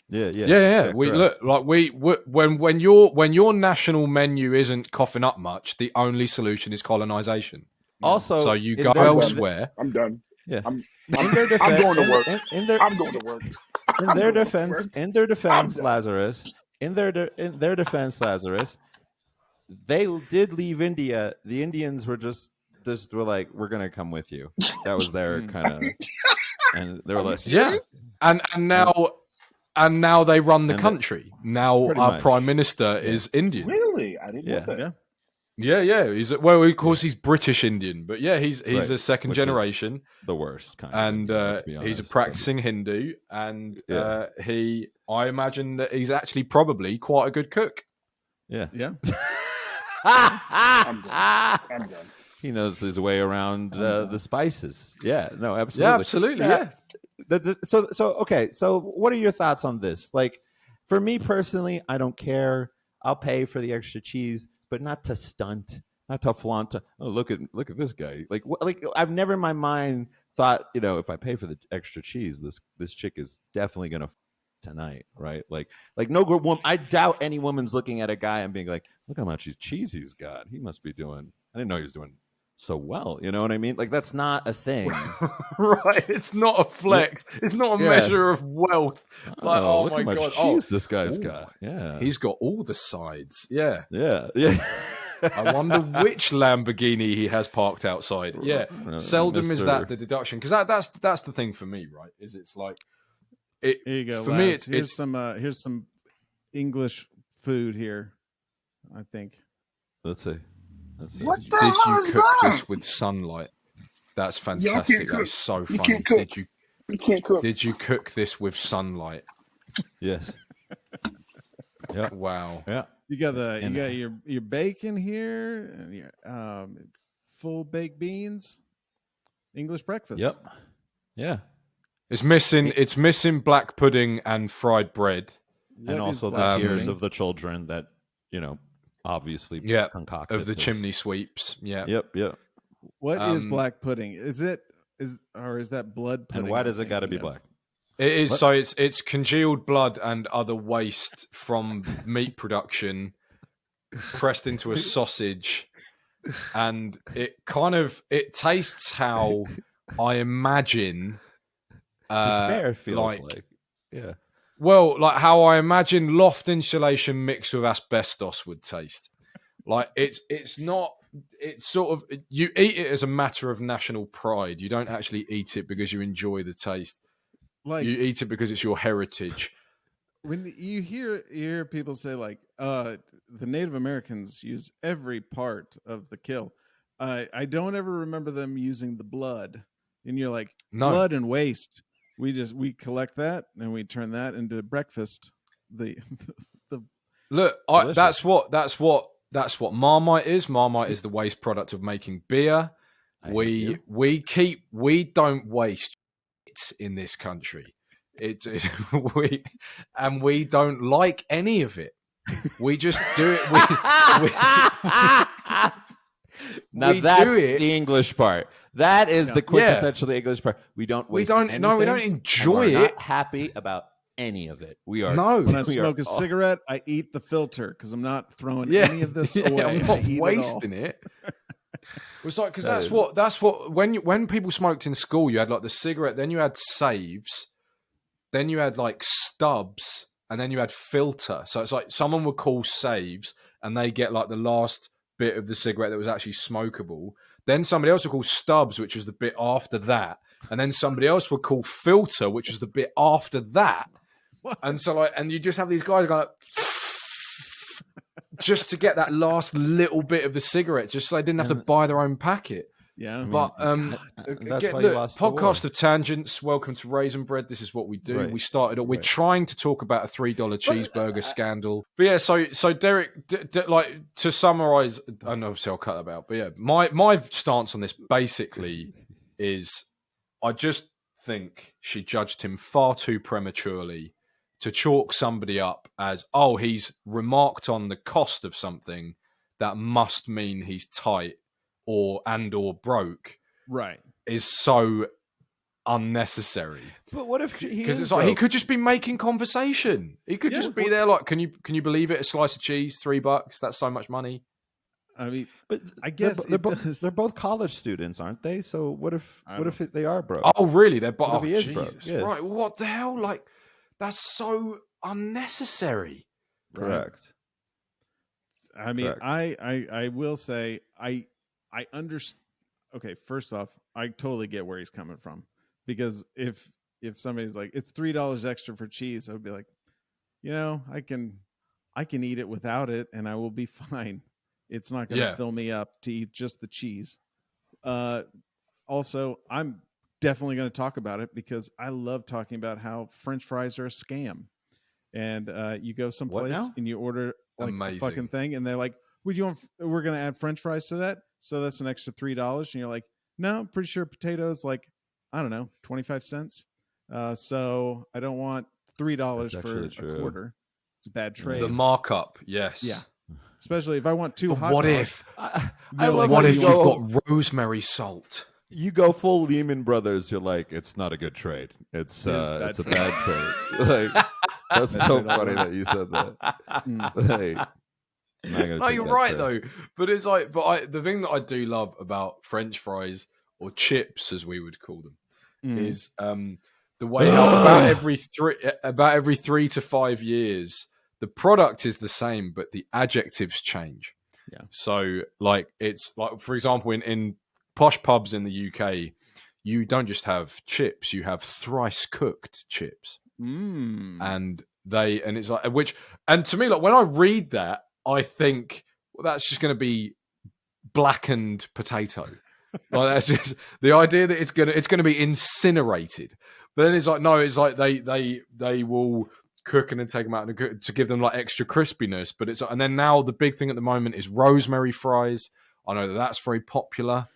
S1: Yeah.
S4: We look like when your national menu isn't coughing up much, the only solution is colonization.
S1: Also,
S4: so you go elsewhere.
S3: I'm done.
S1: Yeah.
S3: I'm going to work. I'm going to work.
S1: In their defense, Lazarus. In their defense, Lazarus. They did leave India. The Indians were just were like, we're gonna come with you. That was their kind of. and they were like,
S4: Yeah, and now they run the country. Now
S1: pretty
S4: our
S1: much.
S4: prime minister is Indian.
S3: Really? I didn't know that.
S2: Yeah.
S4: Yeah. Of course, he's British Indian, but yeah, he's
S1: Right.
S4: a second
S1: Which is
S4: generation,
S1: the worst kind of
S4: and
S1: Indian, let's be
S4: he's a
S1: honest, but-
S4: practicing Hindu, and
S1: Yeah.
S4: I imagine that he's actually probably quite a good cook.
S1: Yeah.
S2: Yeah.
S3: I'm done.
S1: He knows his way around the spices. Yeah, no, absolutely.
S4: Yeah, absolutely. Yeah.
S1: So okay. So what are your thoughts on this? Like, for me personally, I don't care. I'll pay for the extra cheese, but not to stunt, not to flaunt. Oh, look at this guy. Like I've never in my mind thought, if I pay for the extra cheese, this chick is definitely gonna tonight, right? Like no good woman. I doubt any woman's looking at a guy and being like, look how much cheese he's got. He must be doing. I didn't know he was doing so well. You know what I mean? Like, that's not a thing.
S4: Right. It's not a flex. It's not a measure of wealth. Like, oh
S1: look
S4: my
S1: how much
S4: God.
S1: cheese this guy's got. Yeah.
S4: He's got all the sides. Yeah.
S1: Yeah.
S4: I wonder which Lamborghini he has parked outside. Yeah. Seldom is that the deduction. Because that's the thing for me, right? Is it's like
S2: Here you go.
S4: For
S2: Laz.
S4: me,
S2: here's some English food here, I think.
S1: Let's see.
S3: What the
S4: Did
S3: hell
S4: you
S3: is
S4: cook
S3: that?
S4: this with sunlight? That's fantastic. That is so funny.
S3: can't cook. You can't cook.
S4: Did you cook this with sunlight?
S1: Yes. Yeah.
S4: Wow.
S1: Yeah.
S2: You got your bacon here, and your full baked beans, English breakfast.
S1: Yep. Yeah.
S4: It's missing black pudding and fried bread.
S2: What
S1: And
S2: is
S1: also the
S2: black
S1: tears
S2: pudding?
S1: of the children that, obviously concocted
S4: Of the
S1: this.
S4: chimney sweeps. Yeah.
S1: Yep.
S2: What is black pudding? Is that blood pudding?
S1: And why
S2: I'm
S1: does it got to be
S2: thinking of?
S1: black?
S4: It is.
S1: What?
S4: So it's congealed blood and other waste from meat production pressed into a sausage, and it tastes how I imagine
S1: Despair feels like. Yeah.
S4: Well, like how I imagine loft insulation mixed with asbestos would taste. Like it's not. It's sort of, you eat it as a matter of national pride. You don't actually eat it because you enjoy the taste.
S2: Like,
S4: you eat it because it's your heritage.
S2: when you hear people say like, the Native Americans use every part of the kill. I don't ever remember them using the blood. And you're like,
S4: No.
S2: blood and waste. We collect that and we turn that into breakfast.
S4: Look, that's what Marmite is. Marmite is the waste product of making beer. We don't waste it in this country. We don't like any of it. We just do it.
S1: Now that's the English part. That is the quintessentially English part. We don't waste anything.
S4: No, we don't enjoy
S1: and we're
S4: it.
S1: not happy about any of it. We are
S2: When I smoke a cigarette, I eat the filter because I'm not throwing any of this away.
S4: I'm not wasting it. It's like, because that's what when people smoked in school, you had like the cigarette, then you had saves, then you had like stubs, and then you had filter. So it's like someone would call saves, and they get like the last bit of the cigarette that was actually smokable. Then somebody else would call stubs, which was the bit after that, and then somebody else would call filter, which was the bit after that. What? And so and you just have these guys going just to get that last little bit of the cigarette, just so they didn't have to buy their own packet.
S2: Yeah,
S4: but
S1: that's why you lost the war.
S4: Podcast of tangents. Welcome to Raisin Bread. This is what we do. Right. We started. We're trying to talk about a $3 cheeseburger scandal. But yeah, so Derek, like to summarize, and obviously I'll cut that out. But yeah, my stance on this basically is, I just think she judged him far too prematurely to chalk somebody up as, oh, he's remarked on the cost of something, that must mean he's tight or broke,
S2: right?
S4: Is so unnecessary.
S1: But what if
S4: because it's like he could just be making conversation. He could just be there like, can you believe it? A slice of cheese, $3. That's so much money.
S2: I mean,
S1: but
S2: I guess
S1: they're both college students, aren't they? So what if they are broke?
S4: Oh, really? They're broke.
S1: What if he is broke? Yeah.
S4: Right? What the hell? Like, that's so unnecessary.
S1: Correct.
S2: I mean, I will say I understand. Okay, first off, I totally get where he's coming from, because if somebody's like, it's $3 extra for cheese, I would be like, I can eat it without it and I will be fine. It's not going to fill me up to eat just the cheese. Also, I'm definitely going to talk about it because I love talking about how French fries are a scam. And you go someplace and you order like a fucking thing, and they're like, we're going to add French fries to that, so that's an extra $3. And you're like, no, I'm pretty sure potatoes, like, I don't know, 25 cents. So I don't want $3 for a quarter. It's a bad trade.
S4: The markup, yes.
S2: Yeah. Especially if I want two hot
S4: what
S2: dogs.
S4: What if you've got rosemary salt?
S1: You go full Lehman Brothers, you're like, it's not a good trade. It's a bad trade. Like, that's so funny that you said that.
S4: No, you're right though. But it's like, the thing that I do love about French fries, or chips as we would call them, is the way how about every 3 to 5 years, the product is the same, but the adjectives change.
S2: Yeah.
S4: So like, it's like, for example, in posh pubs in the UK, you don't just have chips, you have thrice cooked chips. And it's like, and to me, like, when I read that, I think, well, that's just going to be blackened potato. Like, that's just the idea that it's going to be incinerated. But then it's like, no, it's like they will cook and then take them out to give them like extra crispiness. But it's, and then now the big thing at the moment is rosemary fries. I know that's very popular.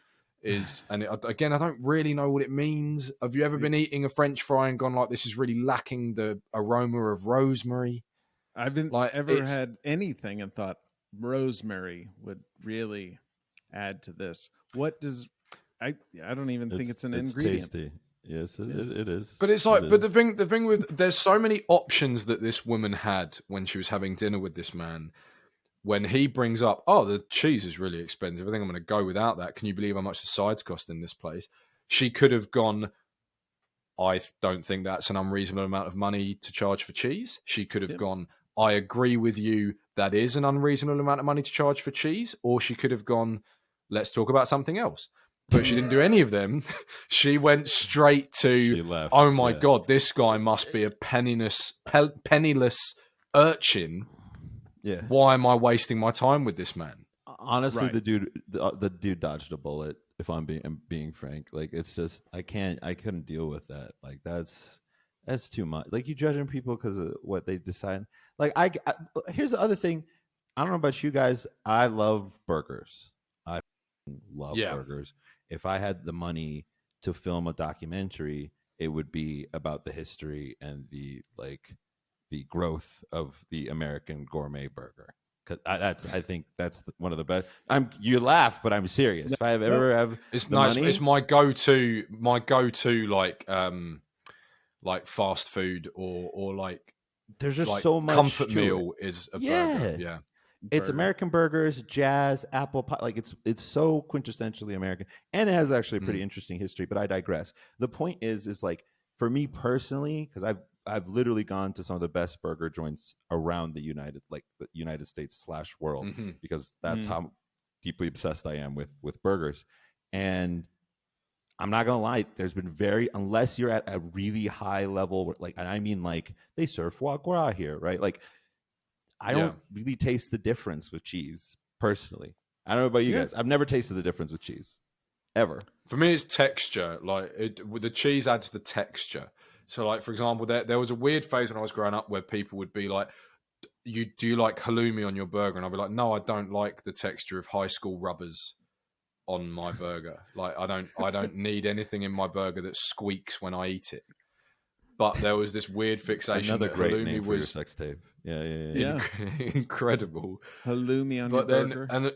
S4: Again, I don't really know what it means. Have you ever been eating a French fry and gone like, this is really lacking the aroma of rosemary?
S2: I haven't had anything and thought rosemary would really add to this. What does I don't even think it's an ingredient.
S1: Tasty. Yes, it is.
S4: But it's like, the thing with, there's so many options that this woman had when she was having dinner with this man. When he brings up, oh, the cheese is really expensive, I think I'm going to go without that. Can you believe how much the sides cost in this place? She could have gone, I don't think that's an unreasonable amount of money to charge for cheese. She could have gone, I agree with you, that is an unreasonable amount of money to charge for cheese. Or she could have gone, let's talk about something else. But she didn't do any of them. She went straight to, oh my God, this guy must be a penniless urchin.
S1: Yeah.
S4: Why am I wasting my time with this man?
S1: Honestly, the dude dodged a bullet. If I'm being frank, like, it's just, I couldn't deal with that. Like, that's too much. Like, you judging people because of what they decide. Like, here's the other thing. I don't know about you guys. I love burgers. I love burgers. If I had the money to film a documentary, it would be about the history and the growth of the American gourmet burger. Because I think that's one of the best. You laugh, but I'm serious. If I ever have money,
S4: it's my go-to like fast food or like,
S1: there's just so much
S4: comfort
S1: to
S4: meal
S1: it.
S4: is a burger. Yeah.
S1: It's American burgers, jazz, apple pie. Like, it's so quintessentially American, and it has actually a pretty interesting history. But I digress. The point is like, for me personally, because I've literally gone to some of the best burger joints around the United States / world, because that's how deeply obsessed I am with burgers. And I'm not gonna lie, there's been unless you're at a really high level, like, and I mean, like, they serve foie gras here, right? Like, I don't really taste the difference with cheese personally. I don't know about you guys. I've never tasted the difference with cheese ever.
S4: For me, it's texture. Like, the cheese adds the texture. So, like, for example, there was a weird phase when I was growing up where people would be like, do you like halloumi on your burger? And I'd be like, no, I don't like the texture of high school rubbers on my burger. Like, I don't need anything in my burger that squeaks when I eat it. But there was this weird fixation.
S1: Another great
S4: halloumi
S1: name for your sex tape. Yeah.
S4: Incredible.
S2: Halloumi on your burger.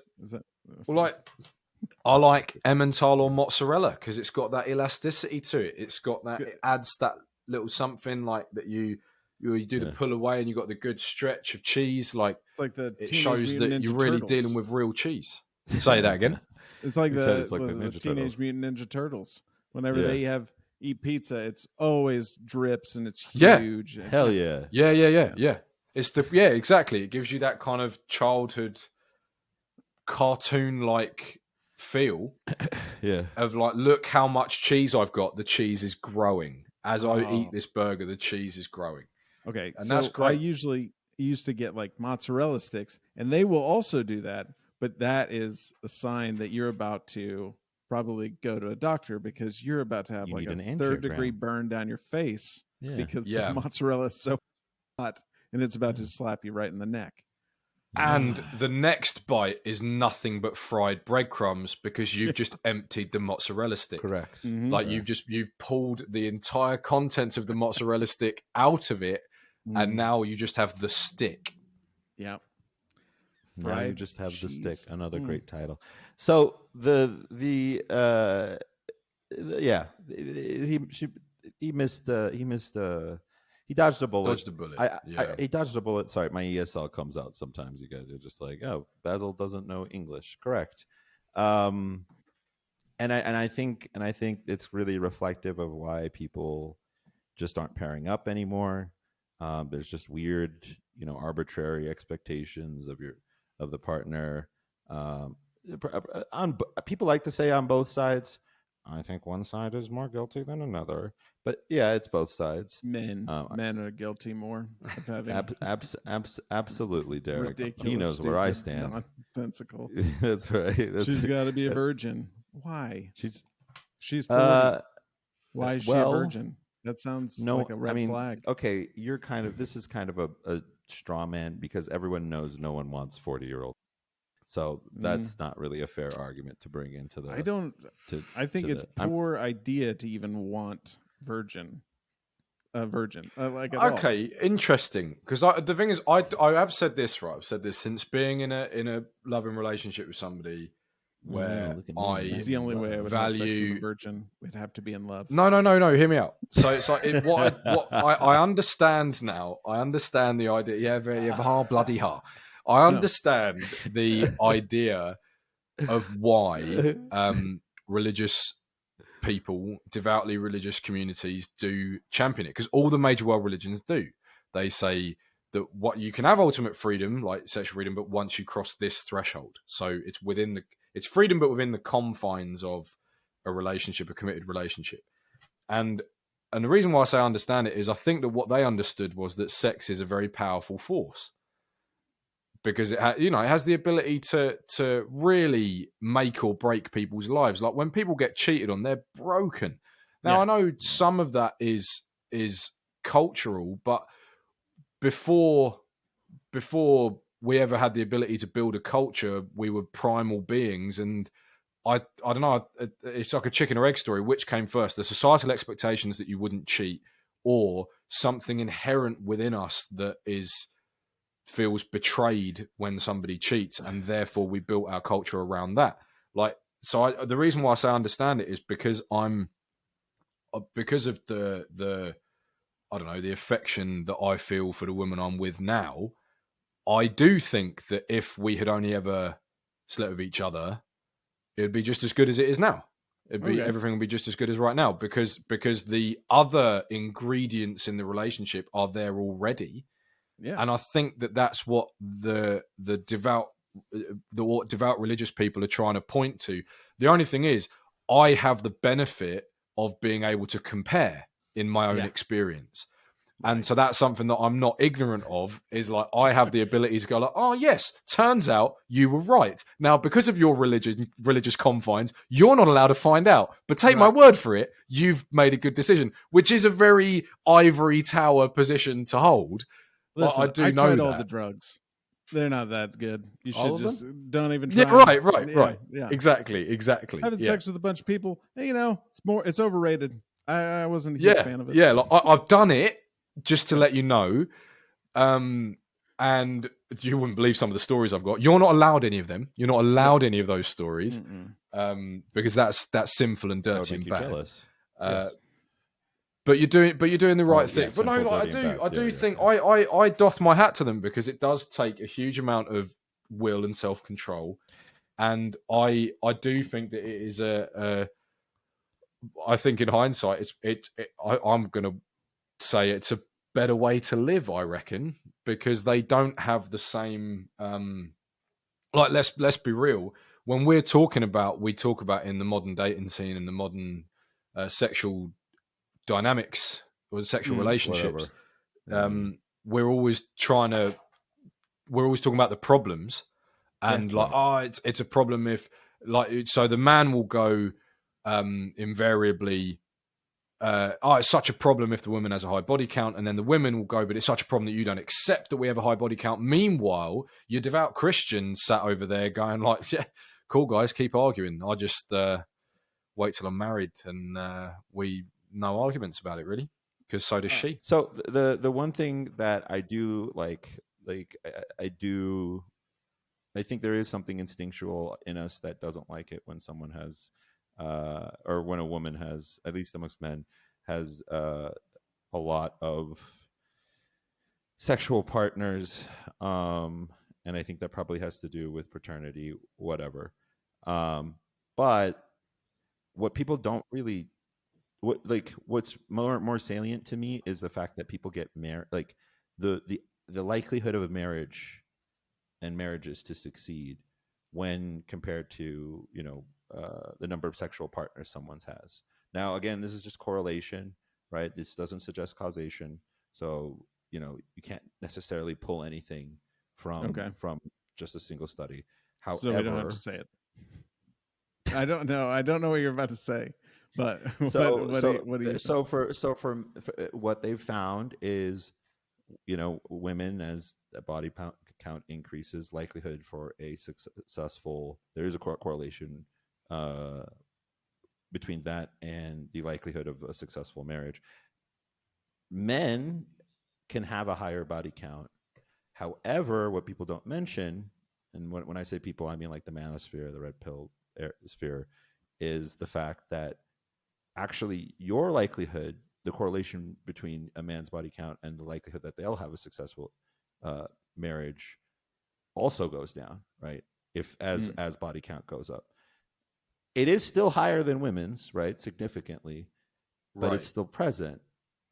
S4: I like Emmental or mozzarella because it's got that elasticity to it. It's got that. It adds that little something like that you do the pull away and you got the good stretch of cheese. Like,
S2: it's like
S4: it shows that you're really dealing with real cheese. Say that again.
S2: It's like the Teenage Mutant Ninja Turtles. Whenever they eat pizza, it's always drips and it's huge.
S1: Yeah. Hell yeah.
S4: Yeah. It's exactly. It gives you that kind of childhood cartoon like feel
S1: Yeah.
S4: of like, look how much cheese I've got. The cheese is growing. As I eat
S2: Oh.
S4: this burger, the cheese is growing.
S2: Okay,
S4: And
S2: so
S4: that's
S2: I
S4: great.
S2: usually used to get like mozzarella sticks, and they will also do that. But that is a sign that you're about to probably go to a doctor because you're about to have
S1: You
S2: like
S1: need
S2: a
S1: an
S2: third-degree
S1: angiogram.
S2: burn down your face
S1: Yeah.
S2: because the
S4: Yeah.
S2: mozzarella is so hot and it's about to slap you right in the neck.
S4: And the next bite is nothing but fried breadcrumbs because you've just emptied the mozzarella stick.
S1: Correct.
S2: Mhm.
S4: Like
S1: Correct.
S4: you've pulled the entire contents of the mozzarella stick out of it, and now you just have the stick.
S2: Yeah.
S1: Now you
S2: Fried
S1: just have the stick.
S2: cheese.
S1: Another great title. So yeah, he missed he dodged a bullet.
S4: Dodged a bullet.
S1: He dodged a bullet. Sorry, my ESL comes out sometimes. You guys are just like, oh, Basil doesn't know English. Correct. And I think it's really reflective of why people just aren't pairing up anymore. There's just weird, arbitrary expectations of the partner. People like to say on both sides. I think one side is more guilty than another, but yeah, it's both sides.
S2: Men are guilty more of having
S1: Absolutely, Derek.
S2: ridiculous.
S1: He knows where I
S2: stupid,
S1: stand.
S2: Nonsensical.
S1: That's right.
S2: She's got to be a virgin. Why?
S1: She's
S2: 40. Why is she a
S1: well,
S2: virgin? That sounds like a red flag.
S1: Okay, this is kind of a straw man because everyone knows no one wants 40-year-old. So that's not really a fair argument to bring into the.
S2: I think it's poor idea to even want a virgin. Like at all.
S4: Interesting. Because the thing is, I have said this, right. I've said this since being in a loving relationship with somebody where
S2: It's the only way I would have sex with a virgin. We'd have to be in love.
S4: No. Hear me out. So it's like I understand now. I understand the idea. Yeah, bloody hard. I understand the idea of why religious people, devoutly religious communities, do champion it, because all the major world religions do. They say that what you can have ultimate freedom, like sexual freedom, but once you cross this threshold, so it's freedom, but within the confines of a relationship, a committed relationship. And the reason why I say I understand it is I think that what they understood was that sex is a very powerful force. Because it has the ability to really make or break people's lives. Like when people get cheated on, they're broken. Now I know some of that is cultural, but before we ever had the ability to build a culture, we were primal beings, and I don't know. It's like a chicken or egg story. Which came first, the societal expectations that you wouldn't cheat, or something inherent within us that feels betrayed when somebody cheats, and therefore we built our culture around that. The reason why I say I understand it is because because of the I don't know, the affection that I feel for the woman I'm with now. I do think that if we had only ever slept with each other, it'd be just as good as it is now. Everything would be just as good as right now because the other ingredients in the relationship are there already. Yeah. And I think that that's what the devout religious people are trying to point to. The only thing is, I have the benefit of being able to compare in my own experience. Right. And so that's something that I'm not ignorant of, is like I have the ability to go like, oh yes, turns out you were right. Now, because of your religious confines, you're not allowed to find out. But take my word for it, you've made a good decision, which is a very ivory tower position to hold.
S2: Listen,
S4: I
S2: tried all the drugs. They're not that good. You should just don't even try.
S4: Yeah, right. Yeah. Exactly.
S2: Having sex with a bunch of people, it's overrated. I wasn't a huge fan of it.
S4: Yeah, I've done it just to let you know. And you wouldn't believe some of the stories I've got. You're not allowed any of them. You're not allowed any of those stories. Because that's sinful and dirty and bad.
S1: Jealous.
S4: Yes. But you're doing the right thing. But no, I do think I doff my hat to them because it does take a huge amount of will and self-control, and I do think that it is I think in hindsight, I'm going to say it's a better way to live. I reckon because they don't have the same. Let's be real. when we talk about in the modern dating scene and the modern sexual dynamics or sexual relationships. We're always talking about the problems, and it's a problem if so the man will go invariably. It's such a problem if the woman has a high body count, and then the women will go, but it's such a problem that you don't accept that we have a high body count. Meanwhile, your devout Christians sat over there going like, yeah, cool guys, keep arguing. I just wait till I'm married and we no arguments about it really, because so does she.
S1: So the one thing that I do I think there is something instinctual in us that doesn't like it when someone has or when a woman has, at least amongst men, has a lot of sexual partners, and I think that probably has to do with paternity, whatever. But what people don't really, what's more salient to me is the fact that people get married, like the likelihood of a marriage and marriages to succeed when compared to the number of sexual partners someone has. Now, again, this is just correlation, right? This doesn't suggest causation, so you can't necessarily pull anything from just a single study. However,
S2: so we don't have to say it. I don't know what you're about to say, but
S1: for what they've found is, women, as the body count increases, likelihood for a successful, there is a correlation between that and the likelihood of a successful marriage. Men can have a higher body count. However, what people don't mention, and when I say people, I mean like the manosphere, the red pill sphere, is the fact that actually your likelihood, the correlation between a man's body count and the likelihood that they'll have a successful marriage also goes down, right? If as body count goes up. It is still higher than women's, right? Significantly, but it's still present.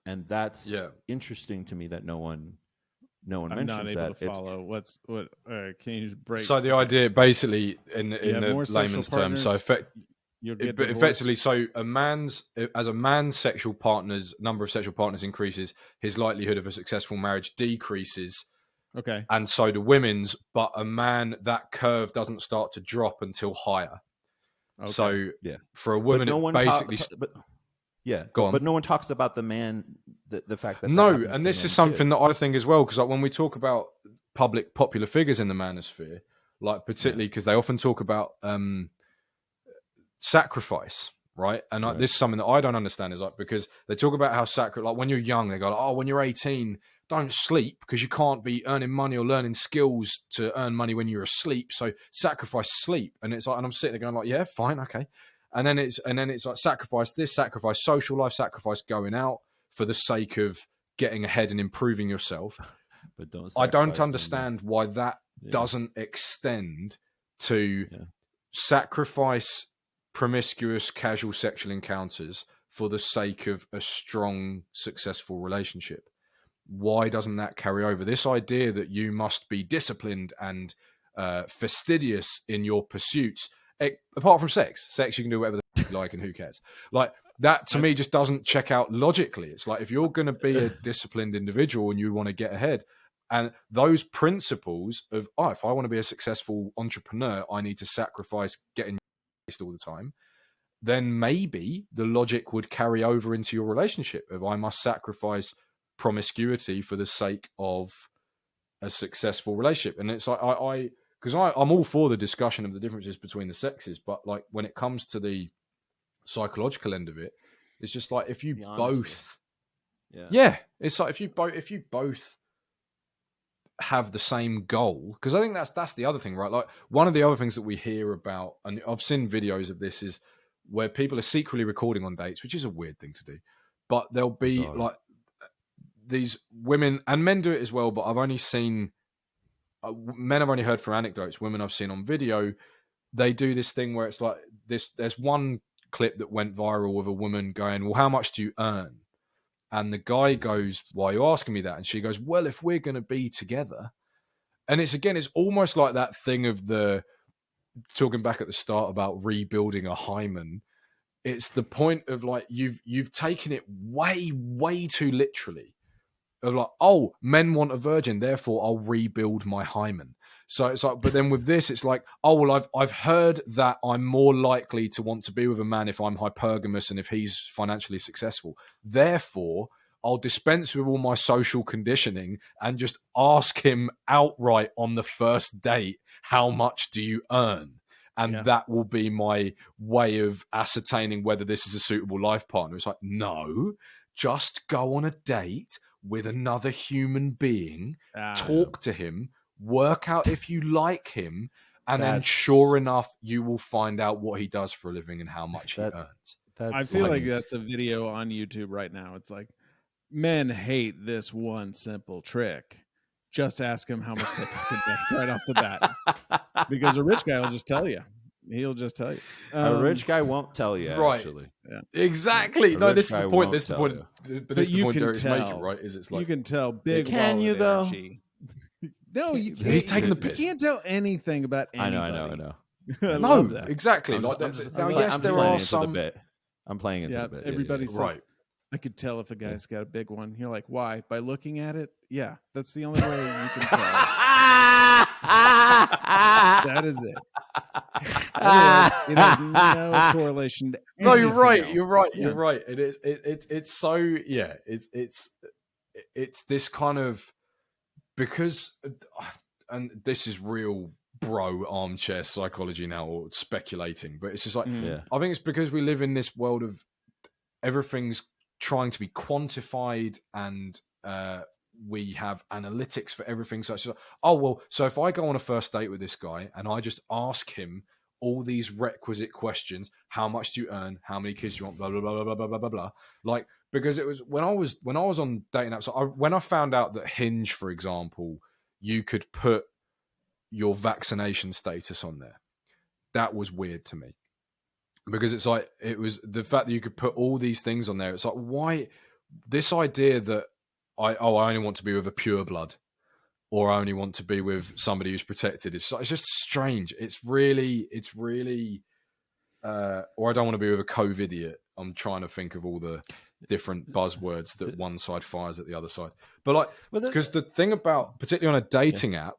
S1: And that's interesting to me that no one
S2: I'm
S1: mentions
S2: not able
S1: that.
S2: To follow. Can you just break?
S4: So the idea, basically, in the layman's terms, so effectively, so a man's sexual partners, number of sexual partners increases, his likelihood of a successful marriage decreases.
S2: Okay.
S4: And so do women's, but a man, that curve doesn't start to drop until higher. Okay. So for a woman,
S1: no one
S4: basically.
S1: But no one talks about the man, the fact that
S4: no, and this is something that I think as well, because like when we talk about popular figures in the manosphere, like particularly because they often talk about sacrifice, right? And this is something that I don't understand, is like, because they talk about how like when you're young, they go, oh, when you're 18, don't sleep because you can't be earning money or learning skills to earn money when you're asleep. So sacrifice sleep. And it's like, and I'm sitting there going like, yeah, fine, okay. And then it's like sacrifice this, sacrifice social life, sacrifice going out for the sake of getting ahead and improving yourself.
S1: But
S4: I don't understand why that doesn't extend to sacrifice promiscuous, casual sexual encounters for the sake of a strong, successful relationship. Why doesn't that carry over? This idea that you must be disciplined and fastidious in your pursuits, apart from sex you can do whatever you like and who cares? Like that to me just doesn't check out logically. It's like, if you're going to be a disciplined individual and you want to get ahead, and those principles of, if I want to be a successful entrepreneur, I need to sacrifice getting all the time, then maybe the logic would carry over into your relationship of, I must sacrifice promiscuity for the sake of a successful relationship. And it's like, I'm all for the discussion of the differences between the sexes, but like when it comes to the psychological end of it, it's just like, if you both it's like if you both have the same goal, because I think that's the other thing, right? Like one of the other things that we hear about, and I've seen videos of this, is where people are secretly recording on dates, which is a weird thing to do, but there'll be like these women, and men do it as well, but I've only seen men, I've only heard from anecdotes. Women I've seen on video, they do this thing where it's like this. There's one clip that went viral with a woman going, well, how much do you earn? And the guy goes, why are you asking me that? And she goes, well, if we're going to be together. And it's almost like that thing of the talking back at the start about rebuilding a hymen, it's the point of like you've taken it way too literally. Of like, oh, men want a virgin, therefore I'll rebuild my hymen. So it's like, but then with this, it's like, oh well, I've heard that I'm more likely to want to be with a man if I'm hypergamous and if he's financially successful. Therefore, I'll dispense with all my social conditioning and just ask him outright on the first date, how much do you earn? And that will be my way of ascertaining whether this is a suitable life partner. It's like, no, just go on a date with another human being, talk to him, work out if you like him, and then sure enough, you will find out what he does for a living and how much he earns.
S2: I feel like that's a video on YouTube right now. It's like, men hate this one simple trick. Just ask him how much they fucking make right off the bat. Because a rich guy will just tell you. He'll just tell you.
S1: A rich guy won't tell you,
S4: right.
S1: actually.
S4: Yeah. Exactly. No, this is the point. This is the point. But this is the point Derek's making, right? Is it's like,
S2: you can tell big
S1: can you though?
S2: Energy. No, you can't.
S4: He's taking the piss.
S2: You can't tell anything about anybody.
S1: I know.
S2: I love that.
S4: Exactly.
S1: There are some bit. I'm playing into the bit.
S2: Everybody says, right. I could tell if a guy's got a big one. You're like, why? By looking at it? Yeah, that's the only way you can tell. That is it. Otherwise, it has no correlation to anything.
S4: No, you're right.
S2: Else.
S4: You're right. You're right. It is. It's so. Yeah. It's this kind of, because, and this is real bro armchair psychology now, or speculating, but it's just like, I think it's because we live in this world of everything's trying to be quantified, and we have analytics for everything. So it's just like, oh well, so if I go on a first date with this guy and I just ask him all these requisite questions, how much do you earn, how many kids do you want, blah blah blah blah blah blah blah blah, like, because it was when I was on dating apps, when I found out that Hinge, for example, you could put your vaccination status on there, that was weird to me. Because it's like, it was the fact that you could put all these things on there. It's like, why this idea that I only want to be with a pure blood, or I only want to be with somebody who's protected. It's just strange. It's really, or I don't want to be with a COVIDiot. I'm trying to think of all the different buzzwords that one side fires at the other side. But like, because the thing about, particularly on a dating app,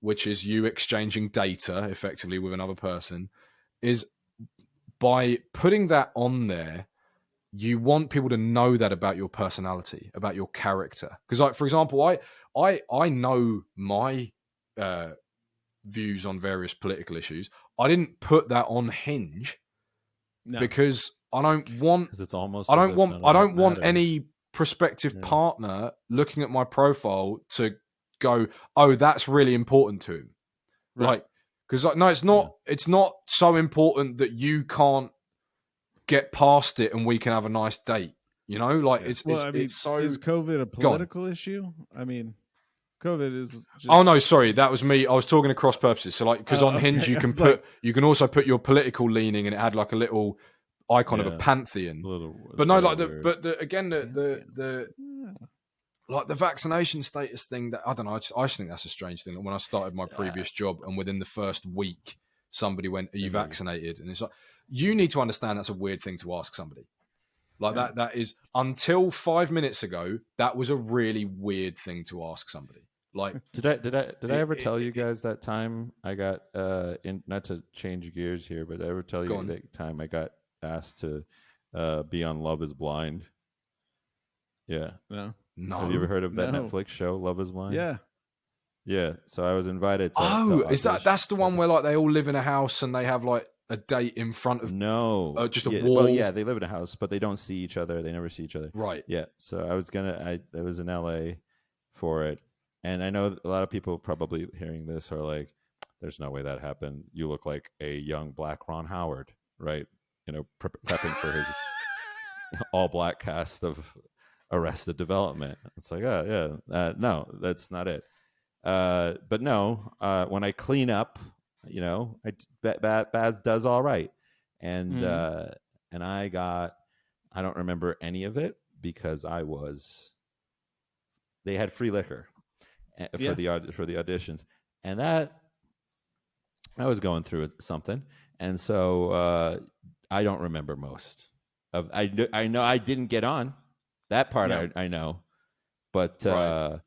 S4: which is you exchanging data effectively with another person, is by putting that on there, you want people to know that about your personality, about your character. Because, like, for example, I know my views on various political issues. I didn't put that on Hinge because I don't want.
S1: It's almost.
S4: I don't want any prospective partner looking at my profile to go, "Oh, that's really important to him." Right. Like, because no, it's not. Yeah. It's not so important that you can't get past it and we can have a nice date. You know, like it's so.
S2: Is COVID a political issue? I mean, COVID is. Just...
S4: Oh no, sorry, that was me. I was talking across purposes. So like, because on Hinge you can put, you can also put your political leaning, and it had like a little icon of a pantheon. But no, like the like the vaccination status thing, that I don't know. I just think that's a strange thing. When I started my previous job, and within the first week, somebody went, "Are you vaccinated?" And it's like, you need to understand that's a weird thing to ask somebody. Like that is, until 5 minutes ago, that was a really weird thing to ask somebody. Like,
S1: did I ever tell you guys that time I got not to change gears here, but did I ever tell you that time I got asked to be on Love Is Blind? Yeah.
S2: No.
S1: Have you ever heard of that Netflix show, Love Is Blind?
S2: Yeah.
S1: Yeah. So I was invited to
S4: is that's the one where like they all live in a house and they have like a date in front of
S1: just
S4: a wall?
S1: Well, yeah, they live in a house, but they don't see each other. They never see each other.
S4: Right.
S1: Yeah. So I was in LA for it. And I know a lot of people probably hearing this are like, there's no way that happened. You look like a young black Ron Howard, right? You know, prepping for his all black cast of Arrested Development. It's like, no, that's not it. But no, when I clean up, you know, Baz does all right. And I don't remember any of it because they had free liquor for the auditions. And that I was going through something, and so I don't remember most of. I know I didn't get on that part.
S2: Yeah.
S1: I know, but
S4: Right.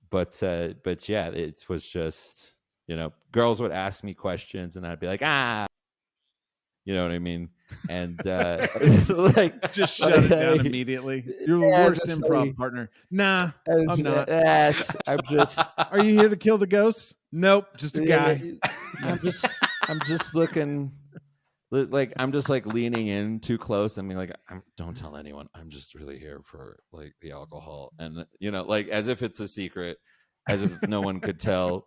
S1: but yeah, it was just girls would ask me questions, and I'd be like, you know what I mean, and like
S2: Just shut it down immediately. You're the worst
S1: just
S2: improv
S1: like,
S2: partner. Nah, I'm not.
S1: I'm just
S2: Are you here to kill the ghosts? Nope, just a guy.
S1: I'm just looking. Like I'm just like leaning in too close. I mean, like, don't tell anyone. I'm just really here for like the alcohol, and like as if it's a secret, as if no one could tell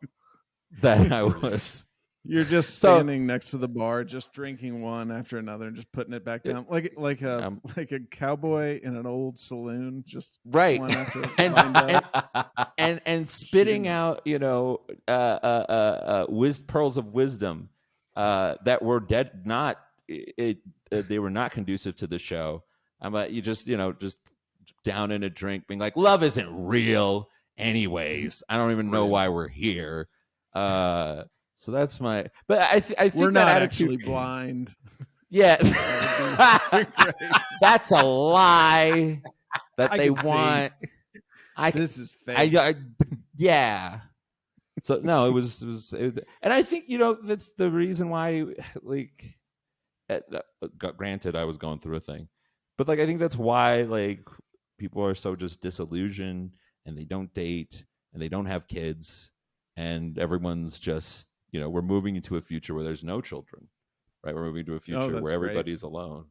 S1: that I was.
S2: You're just standing next to the bar, just drinking one after another, and just putting it back down, like a cowboy in an old saloon, just
S1: right,
S2: one after
S1: and spitting out, pearls of wisdom that were dead. They were not conducive to the show. I'm like, you just down in a drink, being like, love isn't real, anyways. I don't even know why we're here. So that's my. But I think
S2: we're
S1: that
S2: not
S1: attitude,
S2: actually blind.
S1: Yeah, that's a lie that they want.
S2: This is fake.
S1: Yeah. So no, it was, and I think that's the reason why. Like, granted, I was going through a thing, but like I think that's why like people are so just disillusioned, and they don't date, and they don't have kids, and everyone's just we're moving into a future where there's no children, right? We're moving to a future where everybody's alone,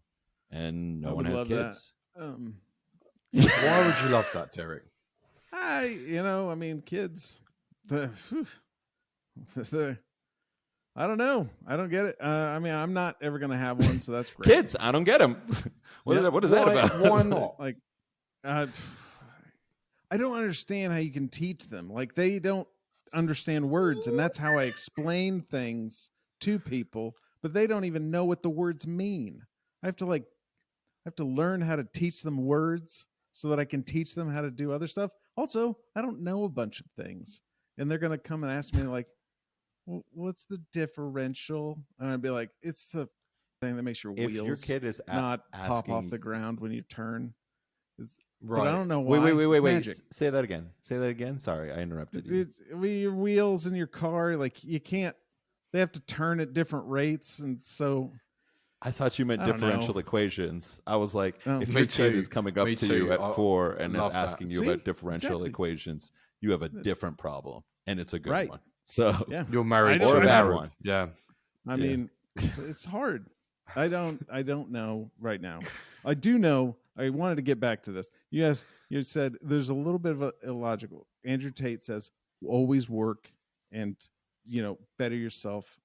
S1: and no one has kids.
S4: Why would you love that, Derek?
S2: I mean, kids. I don't know. I don't get it. I mean, I'm not ever going to have one, so that's great.
S1: Kids, I don't get them. What is that about?
S4: Why not?
S2: Like, I don't understand how you can teach them. Like, they don't understand words, and that's how I explain things to people, but they don't even know what the words mean. I have to learn how to teach them words so that I can teach them how to do other stuff. Also, I don't know a bunch of things, and they're going to come and ask me like, well, what's the differential? And I'd be like, it's the thing that makes your wheels
S1: your kid is
S2: not pop off the ground when you turn.
S4: Right.
S2: But I don't know why.
S1: Wait. Say that again. Sorry, I interrupted you.
S2: Your wheels in your car, like you can't. They have to turn at different rates, and so.
S1: I thought you meant differential equations. I was like, if your kid is coming up to you at 4 and is asking you about differential equations, you have a different problem, and it's a good one. So
S4: you're married
S1: to a bad one.
S4: Yeah.
S2: I mean, it's hard. I don't know right now. I do know. I wanted to get back to this. Yes, you said there's a little bit of a illogical. Andrew Tate says always work and better yourself,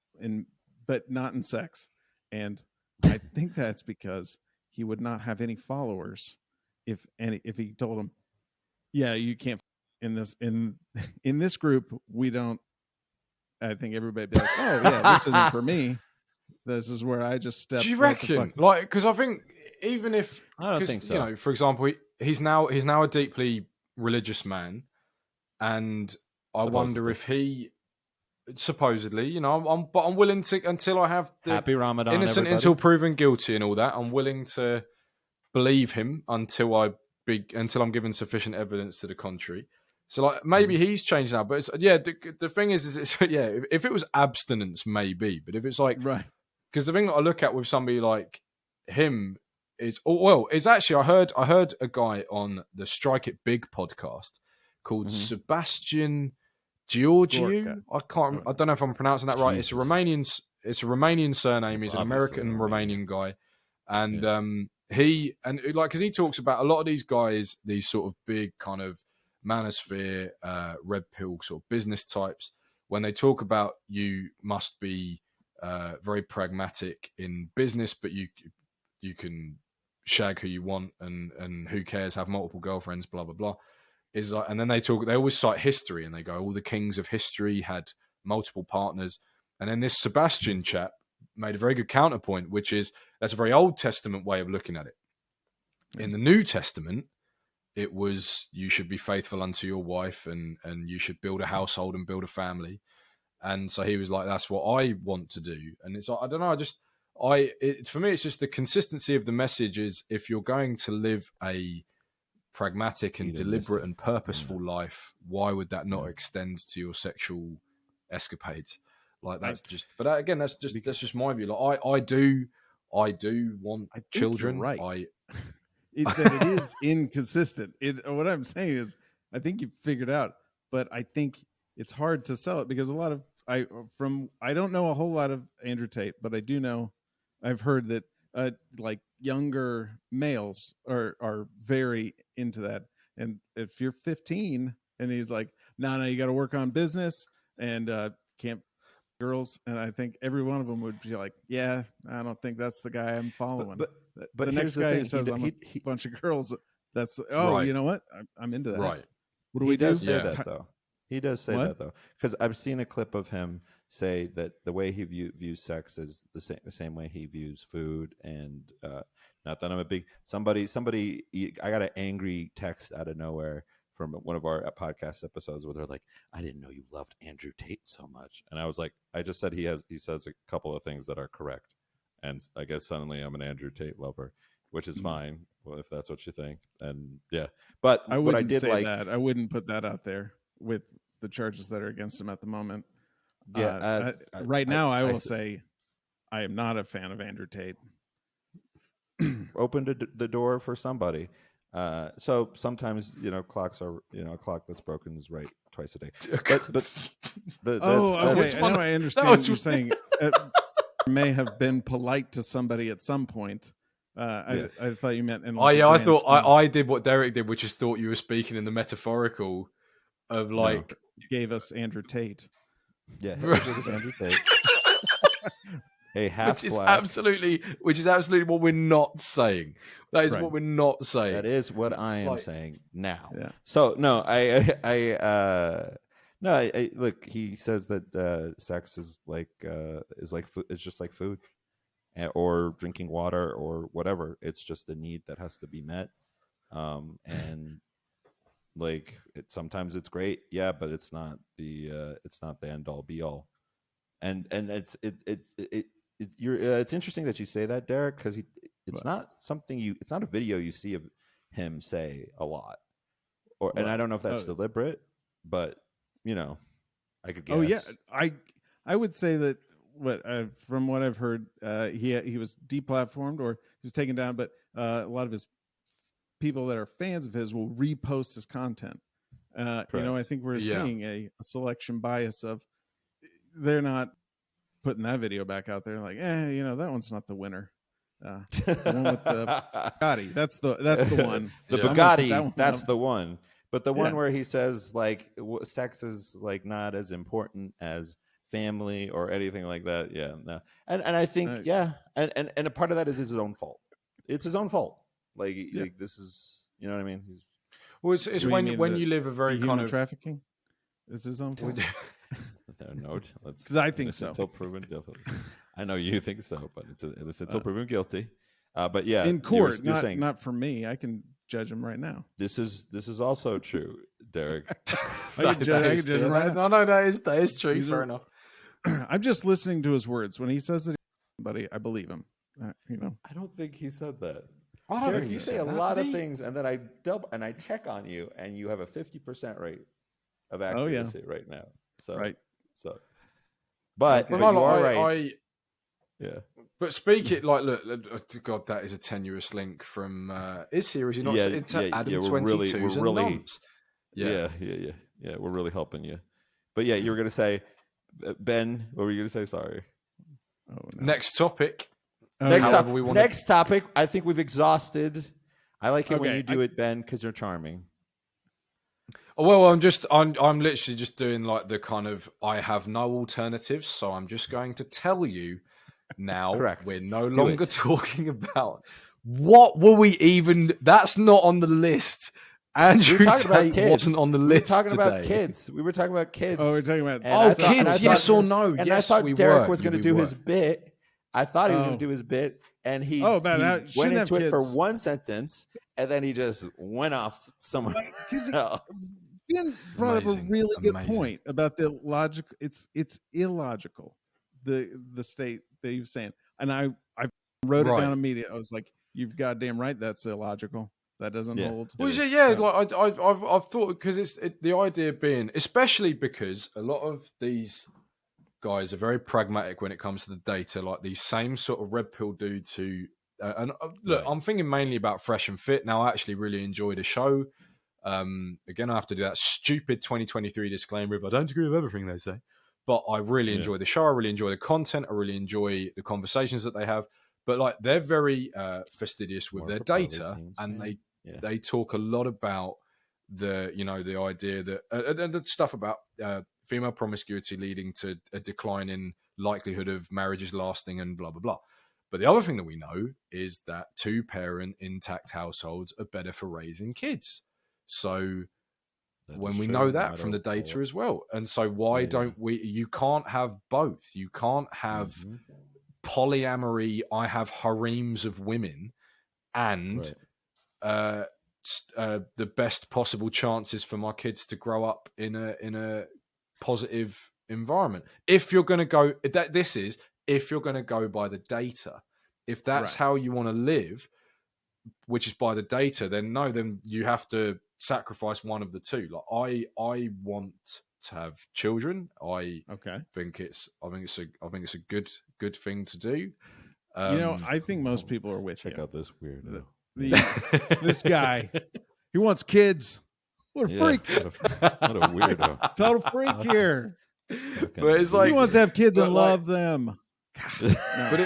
S2: but not in sex. And I think that's because he would not have any followers if he told them, yeah, you can't in this group. We don't. I think everybody be like, oh yeah, this isn't for me. This is where I just step.
S4: Do you reckon? Like, because I think even if
S1: I don't think so.
S4: For example, he's now a deeply religious man, and I wonder if he supposedly, I'm willing to until I have the
S1: Happy Ramadan,
S4: innocent
S1: everybody.
S4: until proven guilty and all that. I'm willing to believe him until I'm given sufficient evidence to the contrary. So like maybe he's changed now, but the thing is it's if it was abstinence maybe, but if it's like
S2: right,
S4: because the thing that I look at with somebody like him is it's actually I heard a guy on the Strike It Big podcast called Sebastian Georgiou. I don't know if I'm pronouncing that right. It's a Romanian surname. He's an American Romanian guy, and because he talks about a lot of these guys, these sort of big kind of manosphere, red pill sort of business types. When they talk about you must be very pragmatic in business, but you can shag who you want and who cares, have multiple girlfriends, blah blah blah. Is like, and then they always cite history and they go, all the kings of history had multiple partners. And then this Sebastian chap made a very good counterpoint, which is that's a very Old Testament way of looking at it. In the New Testament, it was you should be faithful unto your wife and you should build a household and build a family. And so he was like, "That's what I want to do." And it's like, I don't know. For me, it's just the consistency of the message. Is if you're going to live a pragmatic and deliberate and purposeful life, why would that not extend to your sexual escapades? Like that's that's just my view. Like I do want children.
S2: You're right. That it is inconsistent. What I'm saying is, I think you've figured out, but I think it's hard to sell it because I don't know a whole lot of Andrew Tate, but I do know, I've heard that like younger males are very into that. And if you're 15 and he's like, no, you got to work on business and can't girls, and I think every one of them would be like, yeah, I don't think that's the guy I'm following. But the next guy who says I'm a bunch of girls, that's you know what, I'm into that.
S4: Right.
S2: What do we do?
S1: Say that though. He does say that though, because I've seen a clip of him say that the way he views sex is the same way he views food. And not that I'm a big somebody. I got an angry text out of nowhere from one of our podcast episodes where they're like, "I didn't know you loved Andrew Tate so much," and I was like, "I just said he says a couple of things that are correct," and I guess suddenly I'm an Andrew Tate lover, which is fine. Well, if that's what you think, and yeah, but
S2: I wouldn't
S1: what I did
S2: say
S1: like
S2: that. I wouldn't put that out there with the charges that are against him at the moment.
S1: Yeah,
S2: right now, I will say I am not a fan of Andrew Tate.
S1: Opened the door for somebody. So sometimes, clocks are, a clock that's broken is right twice a day. But
S2: okay. Now I understand what you're saying. May have been polite to somebody at some point. I thought you meant in. Like
S4: I thought I did what Derek did, which is thought you were speaking in the metaphorical of like
S2: gave us Andrew Tate.
S1: Yeah, gave us Andrew Tate. A half
S4: which is absolutely what we're not saying. That is what we're not saying.
S1: That is what I am saying now.
S2: Yeah.
S1: So no, I look. He says that sex is like food. It's just like food, or drinking water, or whatever. It's just a need that has to be met, and like sometimes it's great, yeah, but it's not the end all be all, and it's interesting that you say that, Derek, because it's not a video you see of him say a lot, and I don't know if that's deliberate, but I could guess.
S2: Oh yeah, I would say that from what I've heard, he was deplatformed or he was taken down, but a lot of his people that are fans of his will repost his content. I think we're seeing a selection bias of they're not putting that video back out there like, that one's not the winner. The one with the Bugatti, that's the one.
S1: The Bugatti, that's the one. But the one where he says like sex is like not as important as family or anything like that. Yeah, no. And I think and a part of that is his own fault. It's his own fault. Like this is, you know what I mean?
S4: Well, it's when you live a very kind of
S2: trafficking is his own fault.
S1: No,
S2: because I think so.
S1: Until proven guilty. I know you think so, but it's until proven guilty. But yeah,
S2: in court,
S1: you're saying,
S2: not for me. I can judge him right now.
S1: This is also true, Derek.
S2: I can judge him right now.
S4: No, that is true. Fair enough.
S2: I'm just listening to his words. When he says that, somebody, I believe him.
S1: I don't think he said that.
S4: Derek,
S1: you say a lot of things, and then I check on you, and you have a 50% rate of accuracy right now. So but you are right. Yeah.
S4: But speak it like, look, God, that is a tenuous link from his series. You're not into Adam 22's and Noms.
S1: Yeah. We're really helping you. But yeah, you were going to say, Ben, what were you going to say? Sorry.
S4: Oh, no. Next topic.
S1: Next topic. I think we've exhausted. I like it when you do it, Ben, because you're charming.
S4: Well, I'm literally just doing like the kind of I have no alternatives, so I'm just going to tell you now.
S1: Correct.
S4: We're no longer talking about what were we even. That's not on the list. Andrew Tate wasn't on the list today.
S1: We were talking about kids.
S2: Oh, we're talking about
S4: kids. Yes or no?
S1: And
S4: yes,
S1: I thought Derek was going to do his bit. I thought he was going to do his bit, and he went into it for one sentence, and then he just went off somewhere else.
S2: Finn brought up a really good
S4: Amazing.
S2: point about the logic. It's illogical, the state that he was saying, and I wrote it down immediately. I was like, "You've goddamn right. That's illogical. That doesn't hold."
S4: Well, yeah, like I've thought, because the idea being, especially because a lot of these guys are very pragmatic when it comes to the data, like these same sort of red pill dudes who. Look, I'm thinking mainly about Fresh and Fit now. I actually really enjoy the show. Again, I have to do that stupid 2023 disclaimer if I don't agree with everything they say. But I really enjoy the show. I really enjoy the content. I really enjoy the conversations that they have. But like, they're very fastidious with their data, and they talk a lot about the idea that and the stuff about female promiscuity leading to a decline in likelihood of marriages lasting and blah blah blah. But the other thing that we know is that 2-parent intact households are better for raising kids. So when we know that from the data as well, and so why don't we? You can't have both. You can't have polyamory. I have harems of women, and the best possible chances for my kids to grow up in a positive environment. If you're going to go, if you're going to go by the data, if that's how you want to live, which is by the data, then you have to sacrifice one of the two. Like I want to have children. I think it's a good thing to do.
S2: I think most people are with
S1: check out this weirdo.
S2: This guy, he wants kids. What a freak!
S1: What a weirdo!
S2: Total freak here.
S4: But it's like
S2: he wants to have kids and love them.
S4: No. But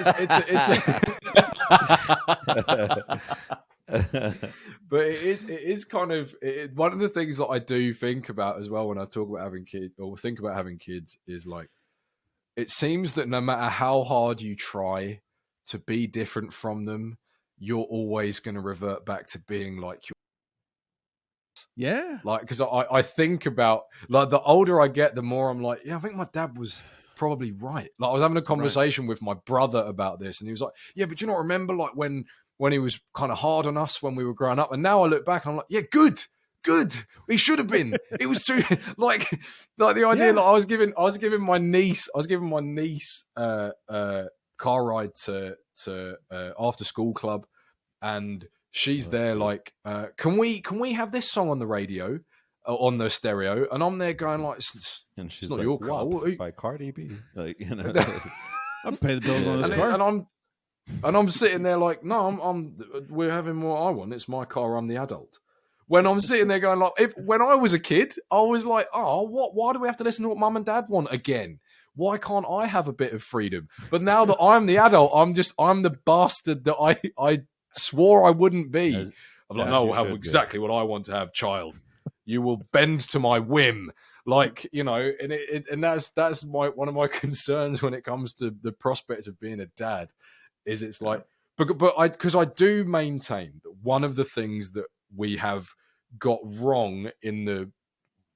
S4: but it is kind of one of the things that I do think about as well when I talk about having kids or think about having kids is like, it seems that no matter how hard you try to be different from them, you're always going to revert back to being like your.
S2: Yeah.
S4: Like, because I think about, like, the older I get, the more I'm like, yeah, I think my dad was probably right. Like, I was having a conversation with my brother about this, and he was like, yeah, but you not remember, like, when he was kind of hard on us when we were growing up? And now I look back and I'm like, yeah, good. He should have been. It was too like the idea. Like, I was giving my niece car ride to after school club, and she's there cool. Like, can we have this song on the radio, on the stereo? And I'm there going like,
S1: and she's
S4: it's not
S1: like,
S4: your car
S1: by Cardi B, like, you know.
S2: I'll pay the bills on this car.
S4: And I'm sitting there like, no, we're having what I want. It's my car. I'm the adult. When I'm sitting there going like, when I was a kid, I was like, oh, why do we have to listen to what mum and dad want again? Why can't I have a bit of freedom? But now that I'm the adult, I'm the bastard that I swore I wouldn't be. I'm like, no, I'll have exactly what I want to have, child. You will bend to my whim. Like, you know, and that's one of my concerns when it comes to the prospect of being a dad, is it's like, because I do maintain that one of the things that we have got wrong in the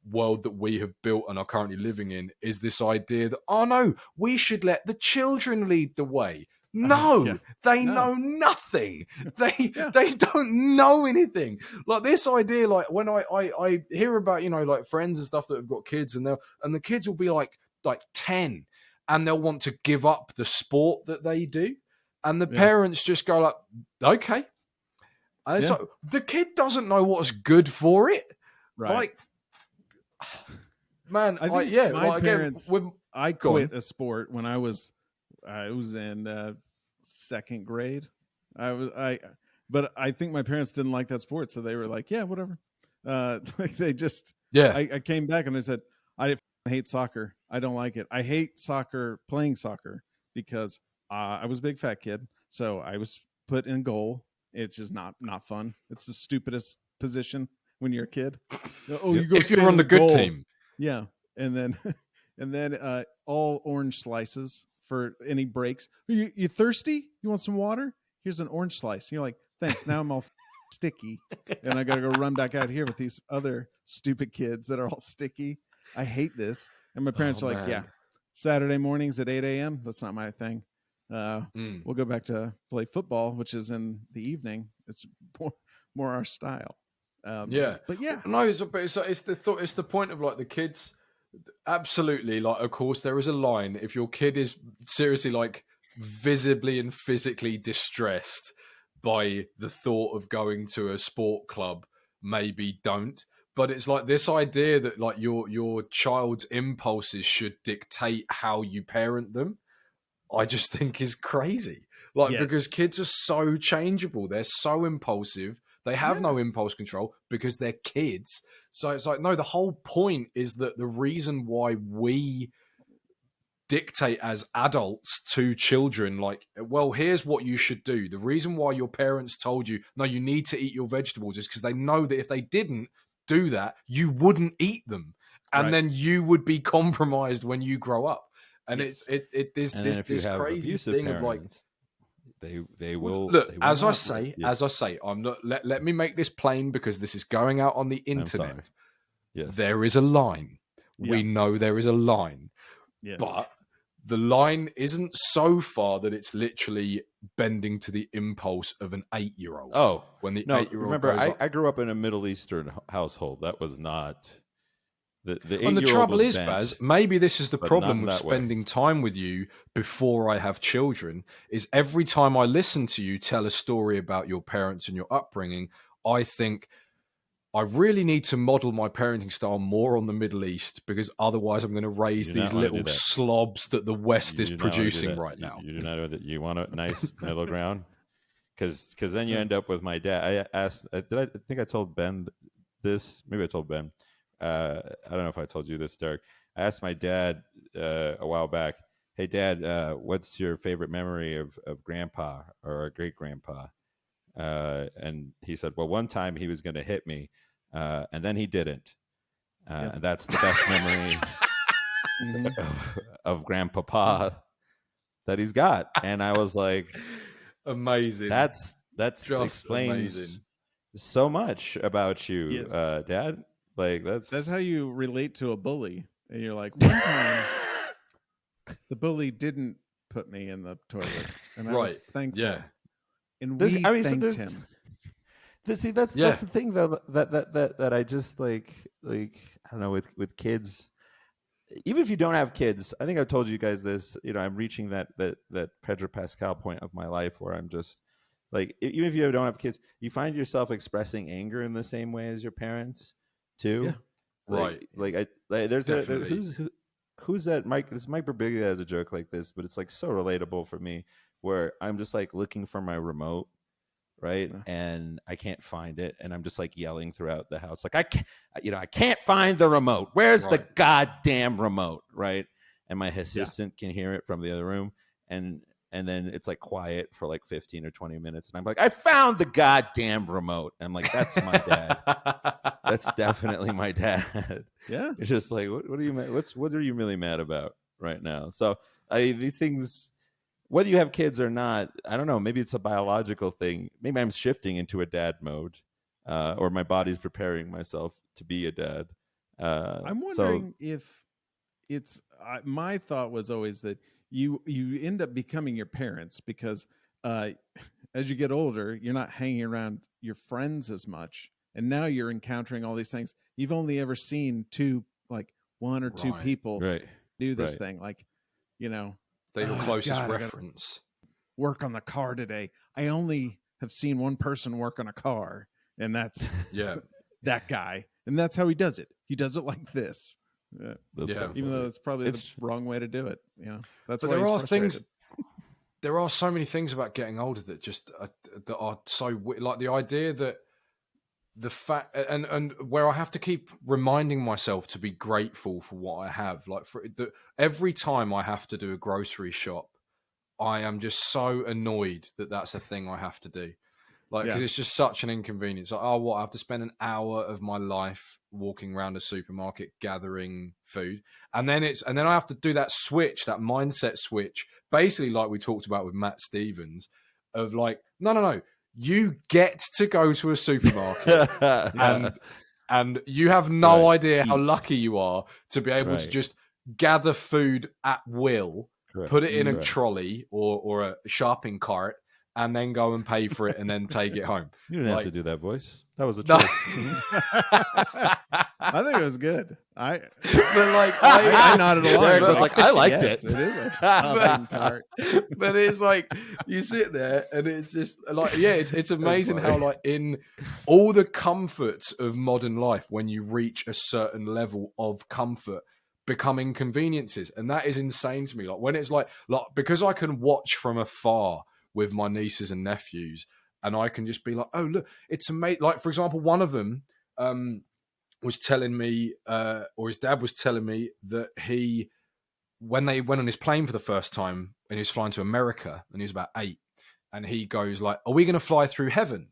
S4: world that we have built and are currently living in is this idea that, oh no, we should let the children lead the way. No, they know nothing. They don't know anything. Like, this idea, like, when I hear about, you know, like, friends and stuff that have got kids, and the kids will be like 10, and they'll want to give up the sport that they do, and the parents just go like, okay. So the kid doesn't know what's good for it. Right. Like, man,
S2: I think my parents, I quit a sport when I was in second grade. But I think my parents didn't like that sport, so they were like, yeah, whatever. Like, they just, I came back and I said, I hate soccer. I don't like it. I hate soccer, playing soccer, because I was a big fat kid, so I was put in goal. It's just not fun. It's the stupidest position when you're a kid. Oh, you go
S4: if you're on the good team.
S2: Yeah. And then all orange slices for any breaks. You thirsty? You want some water? Here's an orange slice. You're like, thanks. Now I'm all sticky, and I got to go run back out here with these other stupid kids that are all sticky. I hate this. And my parents are like, yeah, Saturday mornings at 8 a.m. That's not my thing. We'll go back to play football, which is in the evening. It's more our style. But yeah,
S4: no, it's the point of like the kids. Absolutely, like of course there is a line. If your kid is seriously like visibly and physically distressed by the thought of going to a sport club, maybe don't. But it's like this idea that like your child's impulses should dictate how you parent them. I just think is crazy. Like, because kids are so changeable. They're so impulsive. They have no impulse control because they're kids. So it's like, no, the whole point is that the reason why we dictate as adults to children, like, well, here's what you should do. The reason why your parents told you, no, you need to eat your vegetables is because they know that if they didn't do that, you wouldn't eat them. And then you would be compromised when you grow up. And there's this crazy thing of like,
S1: they will
S4: look,
S1: they will
S4: as
S1: not,
S4: I say, I'm not. Let me make this plain because this is going out on the internet.
S1: Yes,
S4: there is a line. We know there is a line, but the line isn't so far that it's literally bending to the impulse of an 8-year-old.
S1: Oh,
S4: when the
S1: no,
S4: 8-year-old
S1: remember,
S4: goes
S1: I grew up in a Middle Eastern household. That was not the 8-year-old.
S4: And the trouble is,
S1: bent,
S4: Baz, maybe this is the problem with
S1: that way.
S4: spending time with you before I have children, is every time I listen to you tell a story about your parents and your upbringing, I think I really need to model my parenting style more on the Middle East, because otherwise I'm going to raise these little slobs that the West is producing right now.
S1: You do not know that. You want a nice middle ground, because then you end up with my dad. I asked, I think I told Ben this. Maybe I told Ben. I don't know if I told you this, Derek. I asked my dad a while back, hey, Dad, what's your favorite memory of Grandpa or great grandpa? And he said, well, one time he was going to hit me, and then he didn't. And that's the best memory of Grandpapa that he's got. And I was like,
S4: amazing.
S1: That
S4: just
S1: explains
S4: amazing.
S1: So much about you, Dad. Like that's
S2: how you relate to a bully. And you're like, one time the bully didn't put me in the toilet, and I was thankful. Yeah. And we thanked him.
S1: That's the thing though, that I just like I don't know, with kids. Even if you don't have kids, I think I've told you guys this. I'm reaching that Pedro Pascal point of my life where I'm just like, even if you don't have kids, you find yourself expressing anger in the same way as your parents too.
S4: Yeah.
S1: There's who's that? Mike Birbiglia has a joke like this, but it's like so relatable for me, where I'm just like looking for my remote, right? And I can't find it, and I'm just like yelling throughout the house, like I can't find the remote. Where's the goddamn remote, right? And my assistant can hear it from the other room, and then it's like quiet for like 15 or 20 minutes, and I'm like, I found the goddamn remote. And I'm like, that's my dad. That's definitely my dad. Yeah, it's just like, what are you? What are you really mad about right now? So these things. Whether you have kids or not, I don't know. Maybe it's a biological thing. Maybe I'm shifting into a dad mode, or my body's preparing myself to be a dad.
S2: I'm wondering if it's. My thought was always that you end up becoming your parents, because as you get older, you're not hanging around your friends as much, and now you're encountering all these things. You've only ever seen one or two people do this thing,
S4: They're your closest reference.
S2: Work on the car today. I only have seen one person work on a car, and that's that guy. And that's how he does it. He does it like this. Even though it's probably the wrong way to do it. That's why
S4: there are things. There are so many things about getting older that just that are so, like the idea that the fact, and where I have to keep reminding myself to be grateful for what I have. Like every time I have to do a grocery shop, I am just so annoyed that that's a thing I have to do. Like, because it's just such an inconvenience. Like, I have to spend an hour of my life walking around a supermarket gathering food, and then I have to do that switch, that mindset switch, basically like we talked about with Matt Stevens, of like, no. You get to go to a supermarket and you have no idea how lucky you are to be able to just gather food at will, put it in a trolley or a shopping cart, and then go and pay for it and then take it home.
S1: You didn't
S4: Like-
S1: have to do that voice. That was a
S4: No.
S1: choice.
S2: I think it was good.
S4: But like
S2: I nodded along.
S1: Derek was like, I liked
S2: Yes,
S1: it.
S2: It is a shopping cart.
S4: But it's like you sit there and it's just like, yeah, it's amazing how like in all the comforts of modern life, when you reach a certain level of comfort, become inconveniences. And that is insane to me. Like when it's like because I can watch from afar with my nieces and nephews, and I can just be like, oh look, it's amazing. Like for example, one of them was telling me, or his dad was telling me that when they went on his plane for the first time and he was flying to America and he was about 8, and he goes like, are we going to fly through heaven?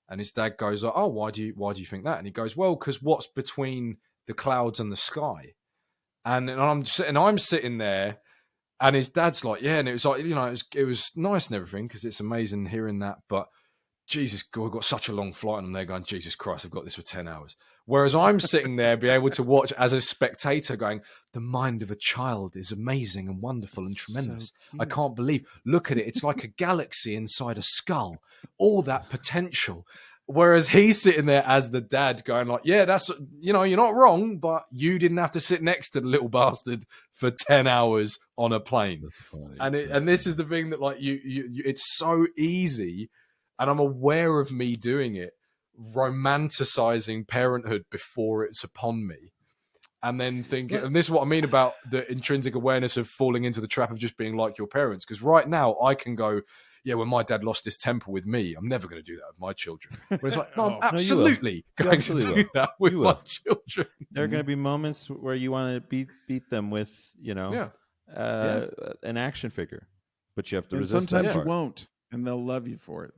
S4: And his dad goes like, oh, why do you think that? And he goes, well, because what's between the clouds and the sky? And I'm sitting there, and his dad's like, yeah, and it was like, you know, it was nice and everything because it's amazing hearing that, but Jesus, God, we've got such a long flight, and they're going, Jesus Christ, I've got this for 10 hours. Whereas I'm sitting there, be able to watch as a spectator going, the mind of a child is amazing and wonderful and tremendous.
S2: So
S4: I can't believe, look at it. It's like a galaxy inside a skull, all that potential. Whereas he's sitting there as the dad going like, yeah, that's, you know, you're not wrong, but you didn't have to sit next to the little bastard for 10 hours on a plane. And this is the thing that like you it's so easy. And I'm aware of me doing it, romanticizing parenthood before it's upon me. And then thinking, and this is what I mean about the intrinsic awareness of falling into the trap of just being like your parents. Because right now I can go, yeah, when my dad lost his temper with me, I'm never going to do that with my children. But it's like, no, I'm absolutely going to do that with my children.
S1: There are going to be moments where you want to beat them with, you know, an action figure. But you have to resist
S2: sometimes
S1: that
S2: you
S1: part.
S2: won't, and they'll love you for it.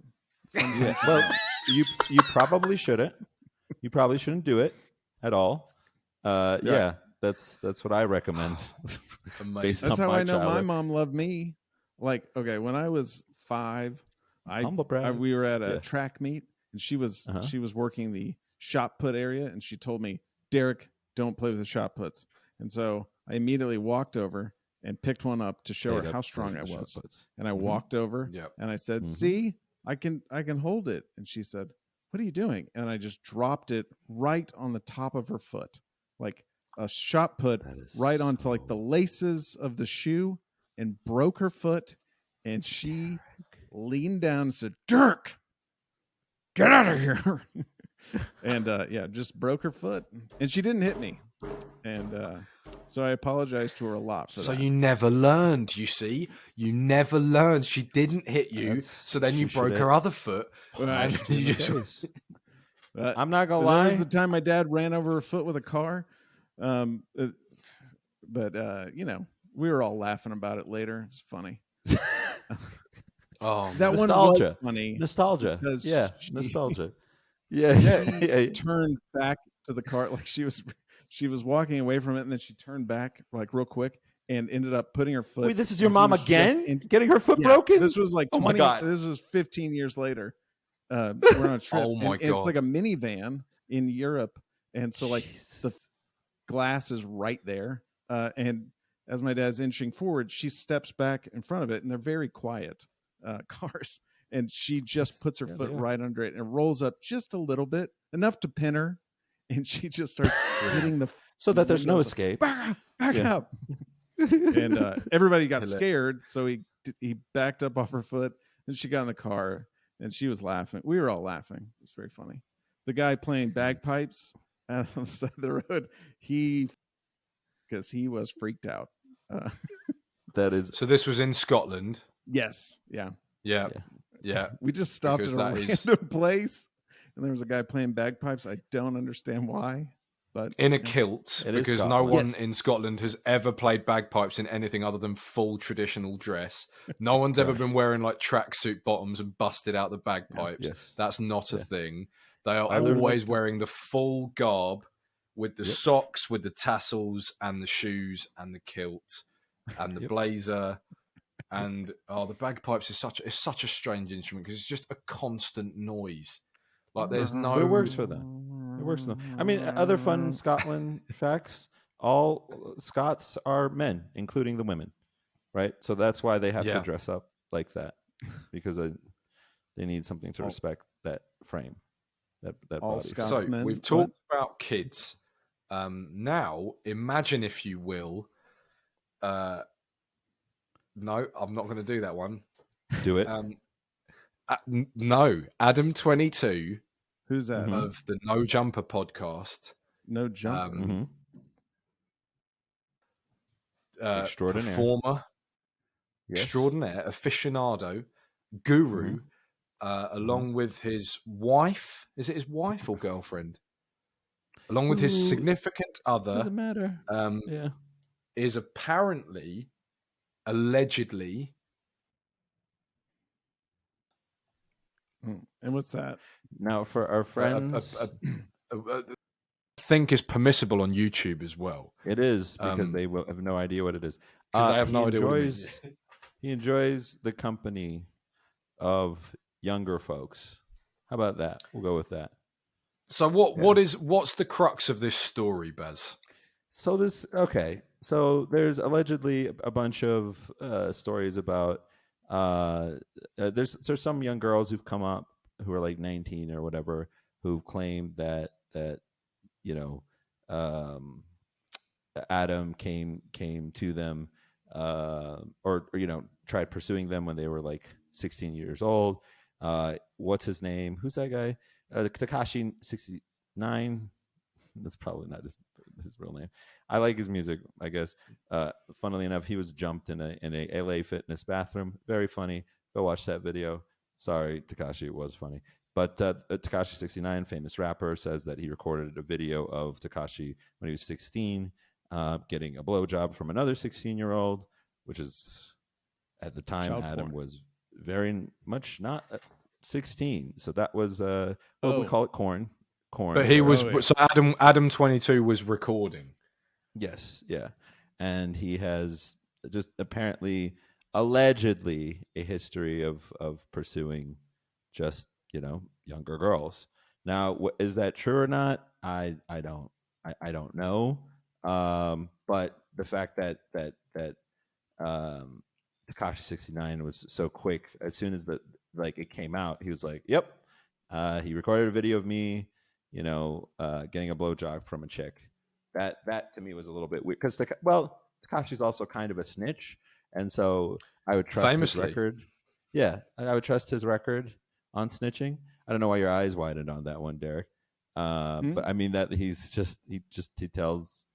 S1: Well, you probably shouldn't. You probably shouldn't do it at all. Yeah, that's what I recommend.
S2: That's how I know my mom loved me. Like, okay, when I was 5, we were at a track meet, and she was working the shot put area, and she told me, Derek, don't play with the shot puts. And so I immediately walked over and picked one up to show her how strong I was. And I walked over and I said, see, I can hold it. And she said, what are you doing? And I just dropped it right on the top of her foot, like a shot put right onto like the laces of the shoe, and broke her foot. And she leaned down and said, Dirk, get out of here. And just broke her foot. And she didn't hit me. And so I apologized to her a lot for that.
S4: So you never learned, you see? You never learned. She didn't hit you, so then you broke her other foot. And you just...
S2: I'm not going to lie. That was the time my dad ran over her foot with a car. But you know, we were all laughing about it later. It's funny.
S1: Oh,
S2: that
S1: nostalgia.
S2: One was funny.
S1: Nostalgia. Yeah, nostalgia. Yeah.
S2: She turned back to the car like she was walking away from it, and then she turned back like real quick and ended up putting her foot.
S1: Wait, this is your mom again? Getting her foot broken?
S2: This was like 20,
S1: my God.
S2: This was 15 years later. We're on a trip.
S4: Oh my God.
S2: It's like a minivan in Europe, and so like the glass is right there. And as my dad's inching forward, she steps back in front of it, and they're very quiet cars. And she just puts her foot right under it and rolls up just a little bit, enough to pin her. And she just starts hitting
S1: so that there's no escape.
S2: Back up. And everybody got scared, so he backed up off her foot, and she got in the car, and she was laughing. We were all laughing. It was very funny. The guy playing bagpipes on the side of the road, because he was freaked out.
S1: That is.
S4: So this was in Scotland.
S2: Yes. Yeah. We just stopped at a random place, and there was a guy playing bagpipes. I don't understand why, but
S4: in a kilt, because no one in Scotland has ever played bagpipes in anything other than full traditional dress. No one's ever been wearing like tracksuit bottoms and busted out the bagpipes. That's not a thing. They are always wearing the full garb with the socks, with the tassels, and the shoes, and the kilt, and the blazer. And the bagpipes is such a strange instrument because it's just a constant noise. Like there's no.
S1: It works for them. It works for them. I mean, other fun Scotland facts. All Scots are men, including the women, right? So that's why they have to dress up like that. because they need something to respect that frame, that
S2: all
S1: body.
S2: Scotsmen.
S4: So we've talked about kids. Now, imagine, if you will. No, I'm not going to do that one.
S1: Do it.
S4: No, Adam 22.
S2: Who's that?
S4: Of the No Jumper podcast.
S2: No Jumper.
S1: Extraordinaire.
S4: Performer,
S1: yes.
S4: extraordinaire, aficionado, guru, along with his wife. Is it his wife or girlfriend? Along with his significant other.
S1: Doesn't matter. Yeah.
S4: Is apparently, allegedly.
S2: And what's that?
S1: Now, for our friends,
S4: I think is permissible on YouTube as well.
S1: It is, because they will have no idea what it is.
S4: Because I have no idea what it is.
S1: He enjoys the company of younger folks. How about that? We'll go with that.
S4: So what's the crux of this story, Baz?
S1: So there's allegedly a bunch of stories about there's some young girls who've come up who are like 19 or whatever, who've claimed that Adam came to them or tried pursuing them when they were like 16 years old. What's his name? Who's that guy? Tekashi 69. That's probably not his real name. I like his music, I guess. Funnily enough, he was jumped in a LA Fitness bathroom. Very funny. Go watch that video. Sorry, Tekashi, it was funny. But Tekashi 69, famous rapper, says that he recorded a video of Tekashi when he was 16, getting a blowjob from another 16-year-old, which is, at the time,
S2: Child
S1: Adam
S2: porn.
S1: was very much not 16. So that was, we call it corn.
S4: But he was, so Adam 22 was recording.
S1: Yes, yeah. And he has just apparently, allegedly, a history of pursuing just, younger girls. Now, is that true or not? I don't know. But the fact that Tekashi 69 was so quick, as soon as it came out, he was like, "Yep." He recorded a video of me, getting a blowjob from a chick. That to me was a little bit weird, because Tekashi's also kind of a snitch, and so I would trust his record. Yeah, I would trust his record on snitching. I don't know why your eyes widened on that one, Derek. But I mean that he tells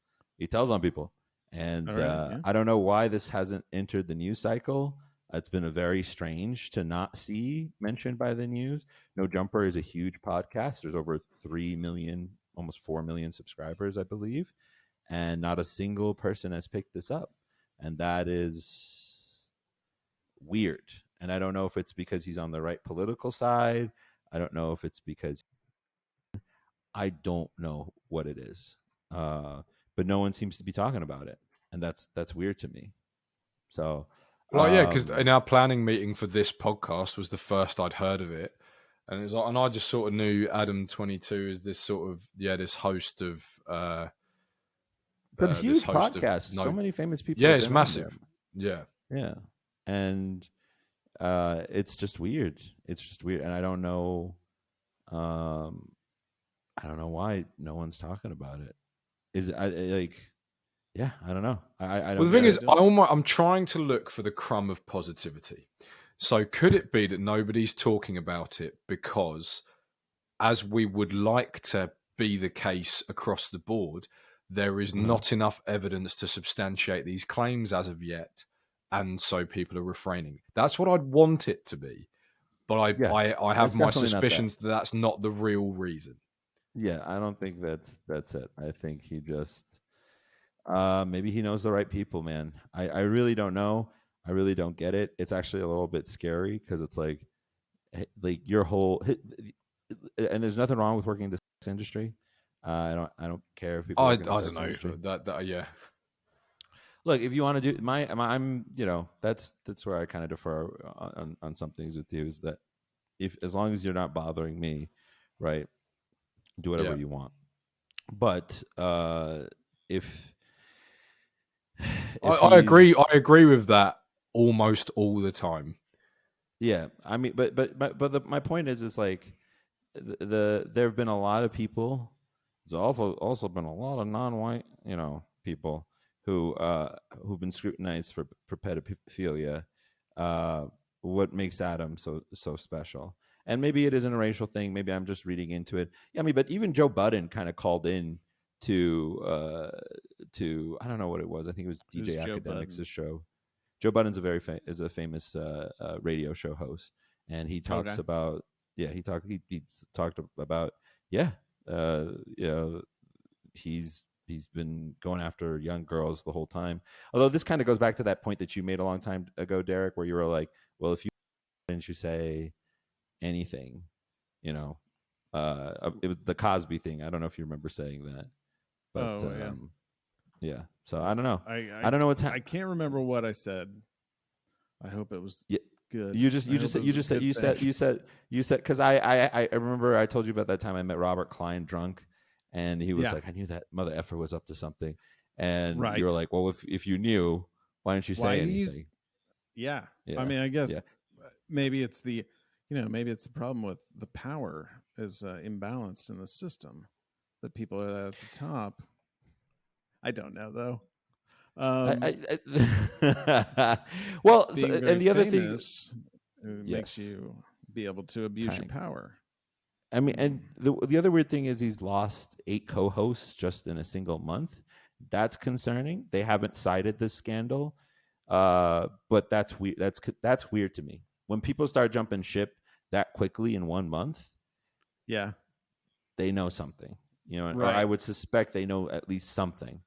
S1: on people, and I don't know why this hasn't entered the news cycle. It's been a very strange to not see mentioned by the news. No Jumper is a huge podcast. There's over 3 million, almost 4 million subscribers, I believe, and not a single person has picked this up, and that is weird. And I don't know if it's because he's on the right political side. I don't know if it's because I don't know what it is, but no one seems to be talking about it, and that's weird to me. So,
S4: because in our planning meeting for this podcast was the first I'd heard of it, and it's like, and I just sort of knew Adam 22 is this sort of this host of
S1: but huge podcast. So many famous people.
S4: Yeah, it's massive. Yeah,
S1: and it's just weird. It's just weird, and I don't know. I don't know why no one's talking about it. Is it yeah, I don't know. I don't.
S4: Well, the thing is, I'm trying to look for the crumb of positivity. So could it be that nobody's talking about it because, as we would like to be the case across the board, there is not enough evidence to substantiate these claims as of yet, and so people are refraining. That's what I'd want it to be, but I have my suspicions that that's not the real reason.
S1: Yeah, I don't think that's it. I think he just maybe he knows the right people, man. I really don't know. I really don't get it. It's actually a little bit scary, because it's like your whole and there's nothing wrong with working in this industry. I don't care if people.
S4: I don't know that. Yeah.
S1: Look, if you want to do I'm that's where I kind of defer on some things with you, is that as long as you're not bothering me, right, do whatever you want. But if
S4: I agree with that almost all the time.
S1: Yeah, I mean, but my point is like there have been a lot of people. There's also been a lot of non-white, people who've been scrutinized for pedophilia. Uh, what makes Adam so special? And maybe it isn't a racial thing. Maybe I'm just reading into it. Yeah, I mean, but even Joe Budden kind of called in to I don't know what it was. I think it was
S2: Who's
S1: DJ
S2: Joe
S1: Academics'
S2: Budden?
S1: show. Joe Budden's is a famous radio show host, and he talks
S2: Okay.
S1: about he talked about yeah you know he's been going after young girls the whole time. Although this kind of goes back to that point that you made a long time ago, Derek, where you were like, well, if you didn't you say anything, you know, it was the Cosby thing. I don't know if you remember saying that, but
S2: Oh yeah.
S1: yeah. So I don't know.
S2: I
S1: I don't know what's
S2: I can't remember what I said. I hope it was
S1: yeah.
S2: good.
S1: You just
S2: I
S1: you
S2: hope
S1: just
S2: it
S1: you
S2: was a
S1: just said
S2: good
S1: you
S2: thing.
S1: said because I remember I told you about that time I met Robert Klein drunk, and he was
S2: Yeah.
S1: like, I knew that mother effer was up to something, and you were
S2: Right.
S1: like, well, if you knew, why didn't you
S2: Why
S1: say
S2: he's
S1: anything?
S2: yeah. I
S1: Yeah,
S2: mean, I guess
S1: yeah.
S2: maybe it's the maybe it's the problem with the power is imbalanced in the system. That people are at the top. I don't know though.
S1: Well,
S2: Being very
S1: and the other thing,
S2: famous makes
S1: yes,
S2: you be able to abuse your
S1: kind.
S2: power.
S1: I mean, and the other weird thing is he's lost 8 co-hosts just in a single month. That's concerning. They haven't cited this scandal, but that's weird. That's weird to me. When people start jumping ship that quickly in 1 month,
S2: Yeah.
S1: they know something. Or
S2: Right.
S1: I would suspect they know at least something.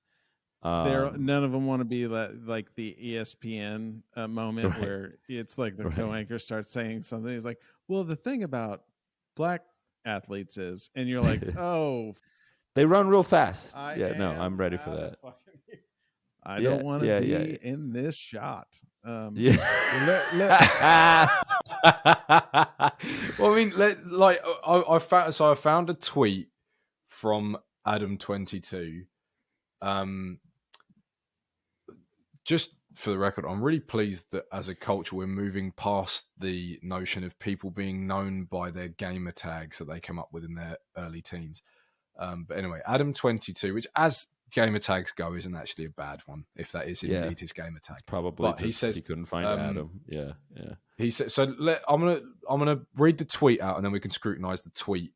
S2: None of them want to be like the ESPN moment
S1: Right.
S2: where it's like the
S1: Right.
S2: co-anchor starts saying something. He's like, "Well, the thing about black athletes is," and you're like, "Oh,
S1: They run real fast.
S2: I
S1: Yeah, no,
S2: am
S1: I'm ready for
S2: out of
S1: that.
S2: fucking here. I
S1: Yeah,
S2: don't want to
S1: yeah,
S2: be
S1: yeah,
S2: in this shot."
S1: yeah.
S4: Well, I mean, I found a tweet from Adam22. Just for the record, I'm really pleased that as a culture we're moving past the notion of people being known by their gamer tags that they come up with in their early teens. But anyway, Adam22, which as gamer tags go, isn't actually a bad one, if that is indeed his gamer tag.
S1: It's probably
S4: but
S1: just
S4: he says
S1: he couldn't find Adam. Yeah, yeah.
S4: He said so. I'm gonna read the tweet out, and then we can scrutinize the tweet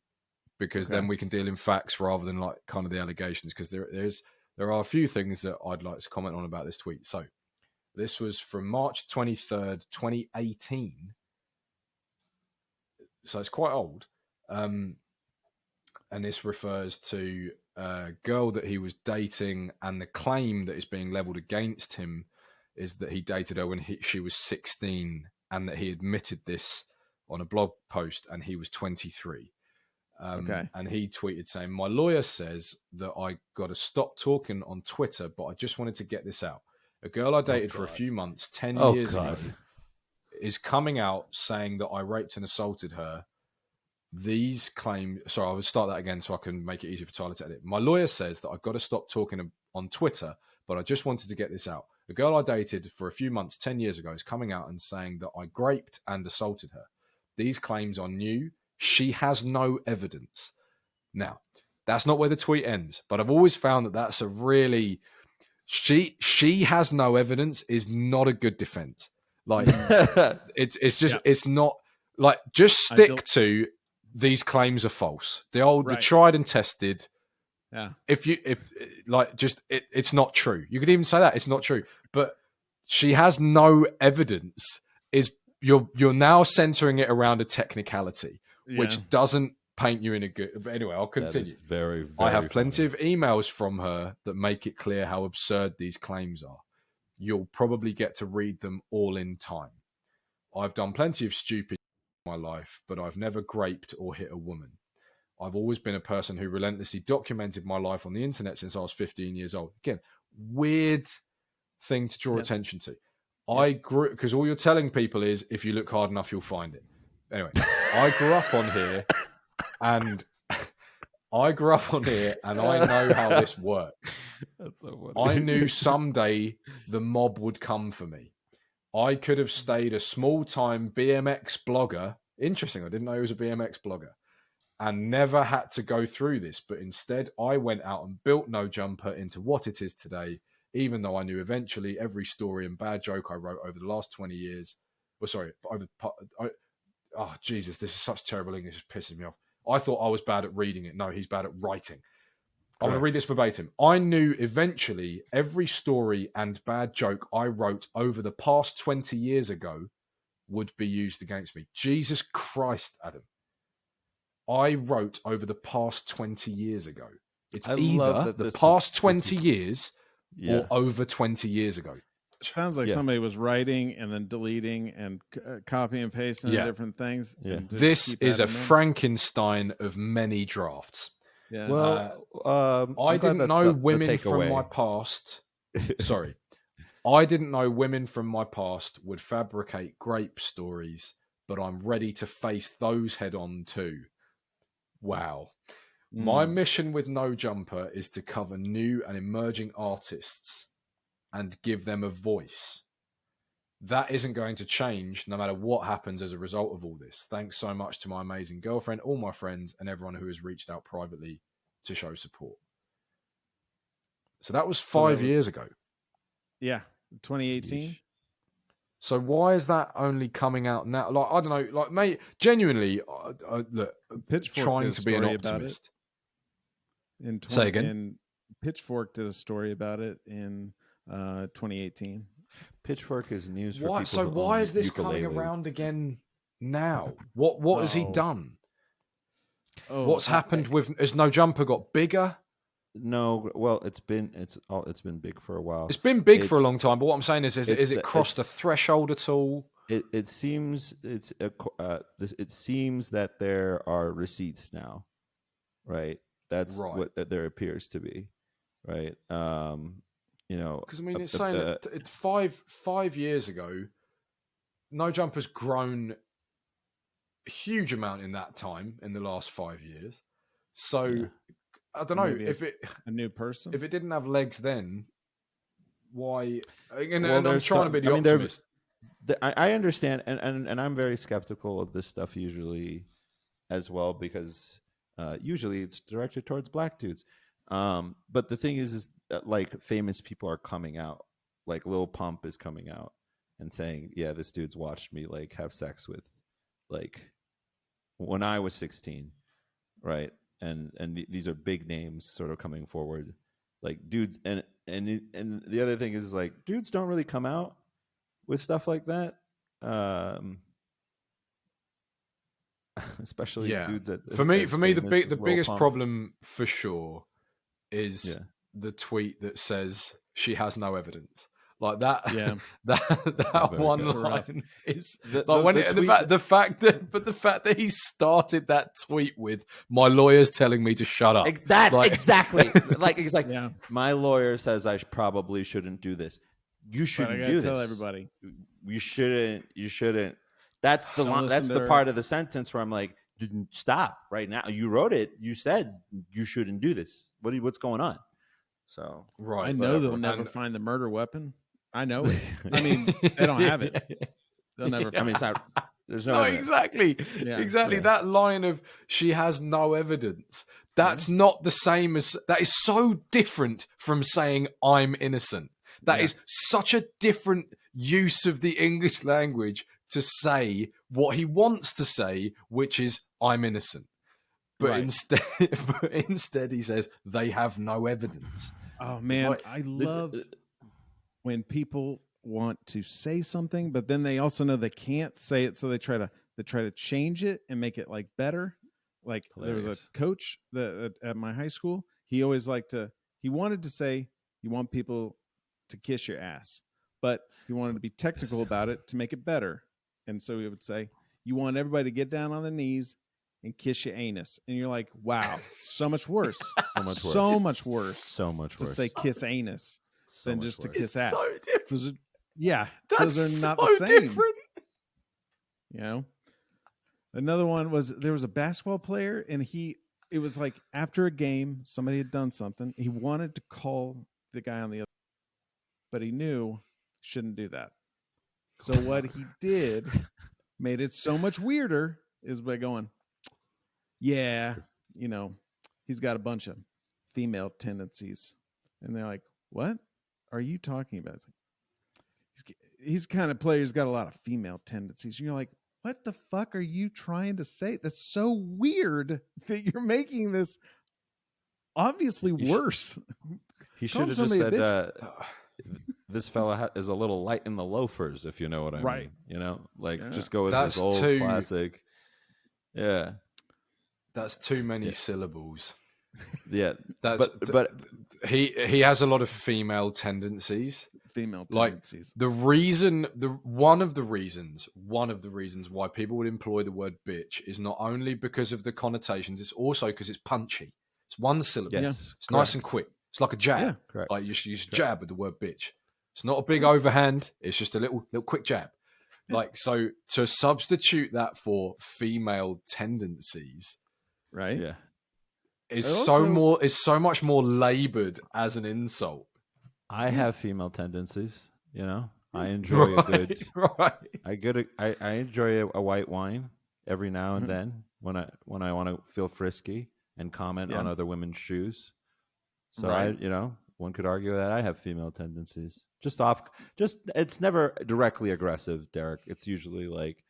S4: because then we can deal in facts rather than like kind of the allegations. Because there are a few things that I'd like to comment on about this tweet. So this was from March 23rd, 2018. So it's quite old. And this refers to a girl that he was dating, and the claim that is being leveled against him is that he dated her when she was 16, and that he admitted this on a blog post, and he was 23.
S2: Okay.
S4: And he tweeted saying, "My lawyer says that I got to stop talking on Twitter, but I just wanted to get this out. A girl I dated for a few months, 10 years ago, is coming out saying that I raped and assaulted her. These claims..." Sorry, I would start that again so I can make it easier for Tyler to edit. "My lawyer says that I've got to stop talking on Twitter, but I just wanted to get this out. A girl I dated for a few months 10 years ago is coming out and saying that I raped and assaulted her. These claims are new. She has no evidence." Now, that's not where the tweet ends, but I've always found that that's a really... She has no evidence is not a good defense. Like, it's just, it's not... Like, just stick to these claims are false. The tried and tested...
S2: Yeah.
S4: It's not true. You could even say that it's not true, but she has no evidence. You're now centering it around a technicality, which doesn't paint you in a good. But anyway, I'll continue.
S1: That is very, very
S4: I have plenty
S1: funny.
S4: of emails from her that make it clear how absurd these claims are. You'll probably get to read them all in time. I've done plenty of stupid in my life, but I've never graped or hit a woman. I've always been a person who relentlessly documented my life on the internet since I was 15 years old. Again, weird thing to draw attention to. I grew... Because all you're telling people is, if you look hard enough, you'll find it. Anyway, I grew up on here, and I know how this works.
S1: That's so funny.
S4: I knew someday the mob would come for me. I could have stayed a small-time BMX blogger. Interesting, I didn't know he was a BMX blogger. And never had to go through this. But instead, I went out and built No Jumper into what it is today, even though I knew eventually every story and bad joke I wrote over the last 20 years. Well, sorry, oh, Jesus, this is such terrible English. It pisses me off. I thought I was bad at reading it. No, he's bad at writing. I'm going to read this verbatim. I knew eventually every story and bad joke I wrote over the past 20 years ago would be used against me. Jesus Christ, Adam. I wrote over the past 20 years ago. It's either the past 20 years or over 20 years ago.
S2: Sounds like somebody was writing and then deleting and copy and pasting different things.
S1: Yeah.
S4: This is a Frankenstein of many drafts.
S2: Yeah.
S4: Well, I didn't know women from my past. Sorry. I didn't know women from my past would fabricate grape stories, but I'm ready to face those head on too. Wow. My mission with No Jumper is to cover new and emerging artists and give them a voice. That isn't going to change no matter what happens as a result of all this. Thanks so much to my amazing girlfriend, all my friends, and everyone who has reached out privately to show support. So that was 5 years ago.
S2: Yeah, 2018.
S4: So why is that only coming out now? Like, I don't know. Like, mate, genuinely, look,
S2: Pitchfork
S4: trying to be an optimist. Say again.
S2: Pitchfork did a story about it in 2018.
S1: Pitchfork is news for
S4: why?
S1: people.
S4: So why is this coming around again now? What has he done? What's happened with? Has No Jumper got bigger?
S1: No, well, it's been big for a while.
S4: It's been big for a long time, but what I'm saying is it crossed the threshold at all?
S1: It seems it seems that there are receipts now, right? That's right. What there appears to be, right?
S4: Because I mean, it's saying that it's 5 years ago. No Jumper's grown a huge amount in that time in the last 5 years. So I don't know if it
S2: a new person.
S4: If it didn't have legs then, why? And I'm trying to be the optimist.
S1: I understand, and I'm very skeptical of this stuff usually, as well, because usually it's directed towards black dudes. But the thing is that, like, famous people are coming out, like Lil Pump is coming out and saying, "Yeah, this dude's watched me like have sex with, like, when I was 16, right?" And these are big names sort of coming forward, like dudes. And the other thing is like dudes don't really come out with stuff like that, especially dudes that.
S4: For me, the biggest problem for sure is the tweet that says she has no evidence. Like that, that one line is the fact that he started that tweet with "my lawyer's telling me to shut up."
S1: Exactly. Like he's like, my lawyer says I probably shouldn't do this. You shouldn't do this.
S2: Tell everybody.
S1: You shouldn't. That's the line. That's the part of the sentence where I'm like, stop right now. You wrote it. You said you shouldn't do this. What's going on? So
S2: I know they'll never find the murder weapon. I know it. I mean, they don't have it. They'll never.
S1: I mean, it's not. There's no.
S4: Exactly. That line of "she has no evidence." That's not the same as. That is so different from saying "I'm innocent." That is such a different use of the English language to say what he wants to say, which is "I'm innocent." But instead, he says they have no evidence.
S2: Oh man, I love when people want to say something, but then they also know they can't say it, so they try to change it and make it like better. Like Hilarious. There was a coach that at my high school. He always he wanted to say you want people to kiss your ass, but he wanted to be technical about it to make it better. And so he would say you want everybody to get down on their knees and kiss your anus. And you're like, wow, so much worse. So much worse to say kiss anus than just to kiss ass.
S4: So different.
S2: Those are not the same. Different. You know? Another one was there was a basketball player and it was like after a game, somebody had done something. He wanted to call the guy on the other, but he knew shouldn't do that. So what he did made it so much weirder is by going, yeah, he's got a bunch of female tendencies. And they're like, what are you talking about? It's like, he's kind of player who's got a lot of female tendencies. And you're like, what the fuck are you trying to say? That's so weird that you're making this obviously worse.
S1: He should have just said, this fella is a little light in the loafers, if you know what I mean. Just go with this old classic. Yeah.
S4: That's too many syllables.
S1: Yeah.
S4: But he has a lot of female tendencies. One of the reasons why people would employ the word bitch is not only because of the connotations, it's also because it's punchy. It's one syllable.
S1: Yes,
S4: it's nice and quick. It's like a jab.
S1: Yeah,
S4: like you jab with the word bitch. It's not a big overhand. It's just a little quick jab.
S2: Yeah.
S4: Like, so to substitute that for female tendencies,
S2: right?
S1: Yeah,
S4: is so much more labored as an insult.
S1: I have female tendencies. I enjoy a good.
S4: Right.
S1: I enjoy a white wine every now and then when I want to feel frisky and comment on other women's shoes. So one could argue that I have female tendencies. It's never directly aggressive, Derek. It's usually like,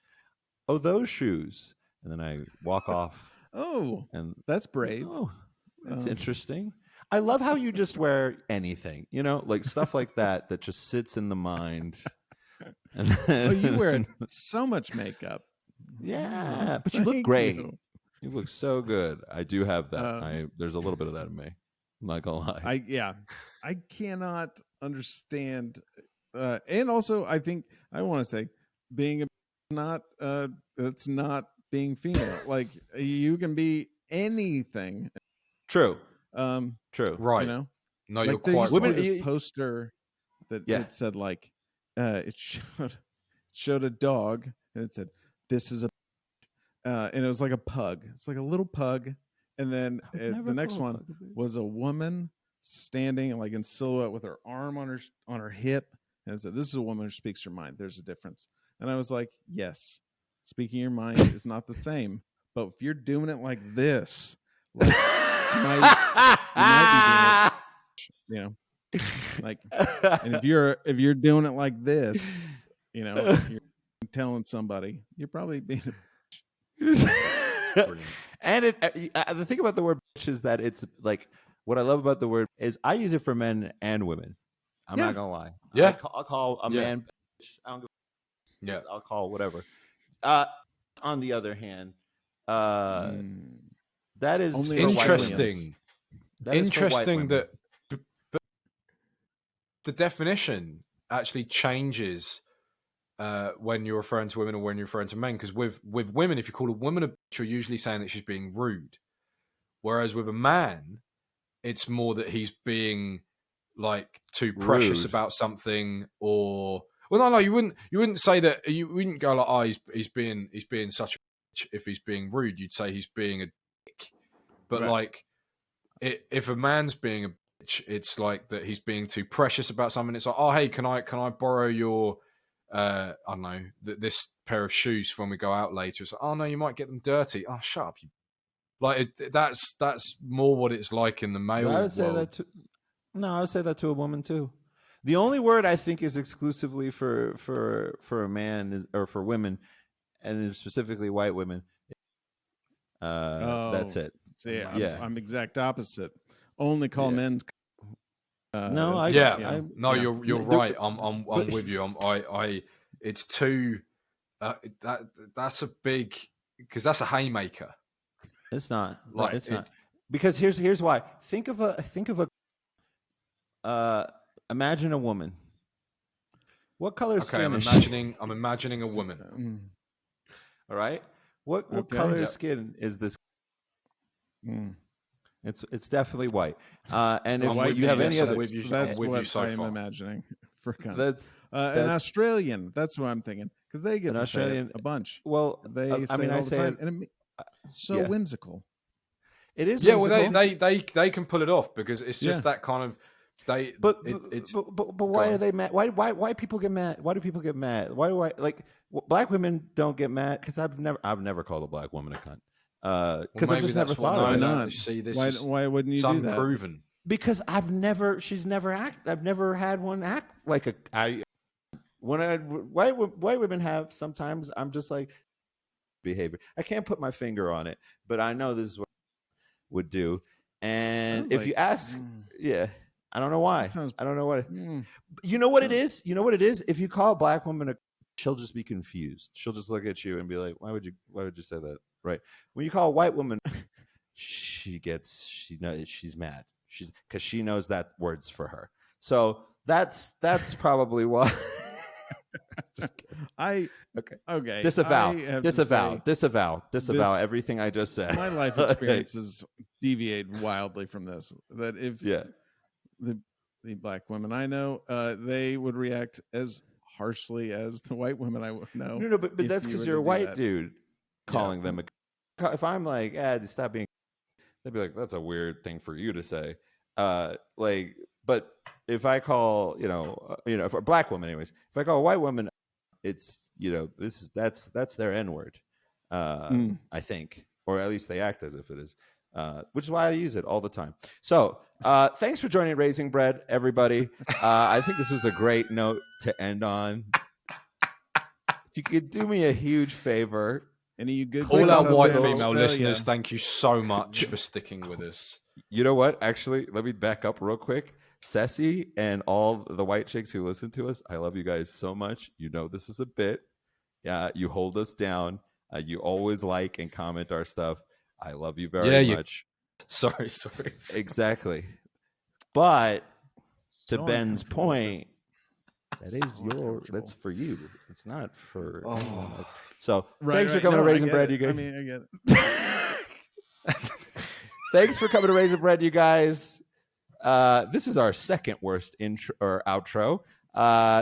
S1: oh, those shoes, and then I walk off.
S2: Oh,
S1: and
S2: that's brave.
S1: Oh, that's interesting. I love how you just wear anything, like stuff like that just sits in the mind. And
S2: you wear so much makeup.
S1: Yeah, but you look great. You look so good. I do have that. There's a little bit of that in me. I'm not gonna lie.
S2: I cannot understand. And also, I think I want to say, being it's not being female. Like, you can be anything.
S1: True.
S2: True.
S4: Right.
S2: No,
S4: you're
S2: like,
S4: quite
S2: right.
S4: right.
S2: This poster that it said like, it showed a dog and it said, "This is a," and it was like a pug. It's like a little pug. And then the next one was a woman standing like in silhouette with her arm on her hip, and it said, "This is a woman who speaks her mind. There's a difference." And I was like, "Yes, speaking your mind is not the same, but if you're doing it like this, like, you might be doing it, like, and if you're doing it like this, you're telling somebody, you're probably being."
S1: And the thing about the word bitch is that it's like, what I love about the word is I use it for men and women. I'm not gonna lie.
S4: Yeah,
S1: I'll call a man bitch. I don't give a I'll call whatever. On the other hand, that is
S2: only
S4: interesting. Interesting that the definition actually changes when you're referring to women or when you're referring to men. Because with women, if you call a woman a bitch, you're usually saying that she's being rude. Whereas with a man, it's more that he's being like too precious about something, or no, you wouldn't say that. You wouldn't go like, oh, he's being such a bitch if he's being rude. You'd say he's being a dick. But like, if a man's being a bitch, it's like that he's being too precious about something. It's like, oh, hey, can I borrow your I don't know, this pair of shoes when we go out later? It's like, oh no, you might get them dirty. Oh, shut up, you. Like, that's more what it's like in the male world. I would say
S1: that to a woman too. The only word I think is exclusively for a man or for women, and specifically white women. That's it.
S2: See, I'm exact opposite. Only call men.
S4: You're right. I'm with you. It's too. That's a big, because that's a haymaker.
S1: It's not. Like, it's not. Because here's why. Think of a. Imagine a woman. What color skin?
S4: I'm imagining a woman.
S1: All right. What color skin is this? It's definitely white. And if you have any other,
S2: that's what I'm imagining for kind of. An Australian. That's what I'm thinking, because they get to say it a bunch.
S1: Well,
S2: they say it all the time, and it's so whimsical.
S1: It is.
S4: Yeah, whimsical. Well, they can pull it off because it's just that kind of.
S1: But why are they mad? Why people get mad? Why do people get mad? Why do I like black women don't get mad? Because I've never called a black woman a cunt. Because I've just never thought of it.
S2: Not?
S4: See,
S2: why wouldn't you do that?
S4: Unproven.
S1: Because I've never had one act like white women have. Sometimes I'm just like behavior. I can't put my finger on it, but I know this is what I would do. And if you ask, yeah, I don't know why. I don't know what. You know what it is? You know what it is? If you call a black woman she'll just be confused. She'll just look at you and be like, why would you say that? Right. When you call a white woman, she knows she's mad. Because she knows that word's for her. So that's probably why. Just
S2: okay.
S1: Disavow everything I just said.
S2: My life experiences deviate wildly from this. That if the black women I know, they would react as harshly as the white women I know.
S1: No, but that's because you're a white dude calling them a. If I'm like, stop being, they'd be like, that's a weird thing for you to say. But if I call, if a black woman, anyways, if I call a white woman, it's, that's their N-word, I think, or at least they act as if it is, which is why I use it all the time. So thanks for joining Raising Bread, everybody. I think this was a great note to end on. If you could do me a huge favor.
S2: Any of you good
S4: all our white female
S2: Australia.
S4: listeners, thank you so much for sticking with us.
S1: You know what? Actually, let me back up real quick. Ceci and all the white chicks who listen to us, I love you guys so much. You know this is a bit. Yeah, you hold us down. You always like and comment our stuff. I love you very much.
S4: Sorry.
S1: Exactly. But to Ben's point, that's for you. It's not for anyone else. So thanks for coming to Raisin Bread, you guys.
S2: I get it.
S1: Thanks for coming to Raisin Bread, you guys. This is our second worst intro or outro.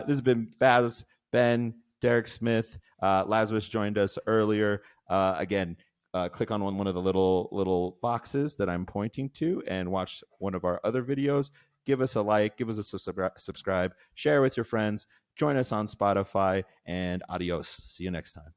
S1: This has been Baz, Ben, Derek Smith. Lazarus joined us earlier. Again, click on one of the little boxes that I'm pointing to and watch one of our other videos. Give us a like, give us a subscribe, share with your friends, join us on Spotify, and adios. See you next time.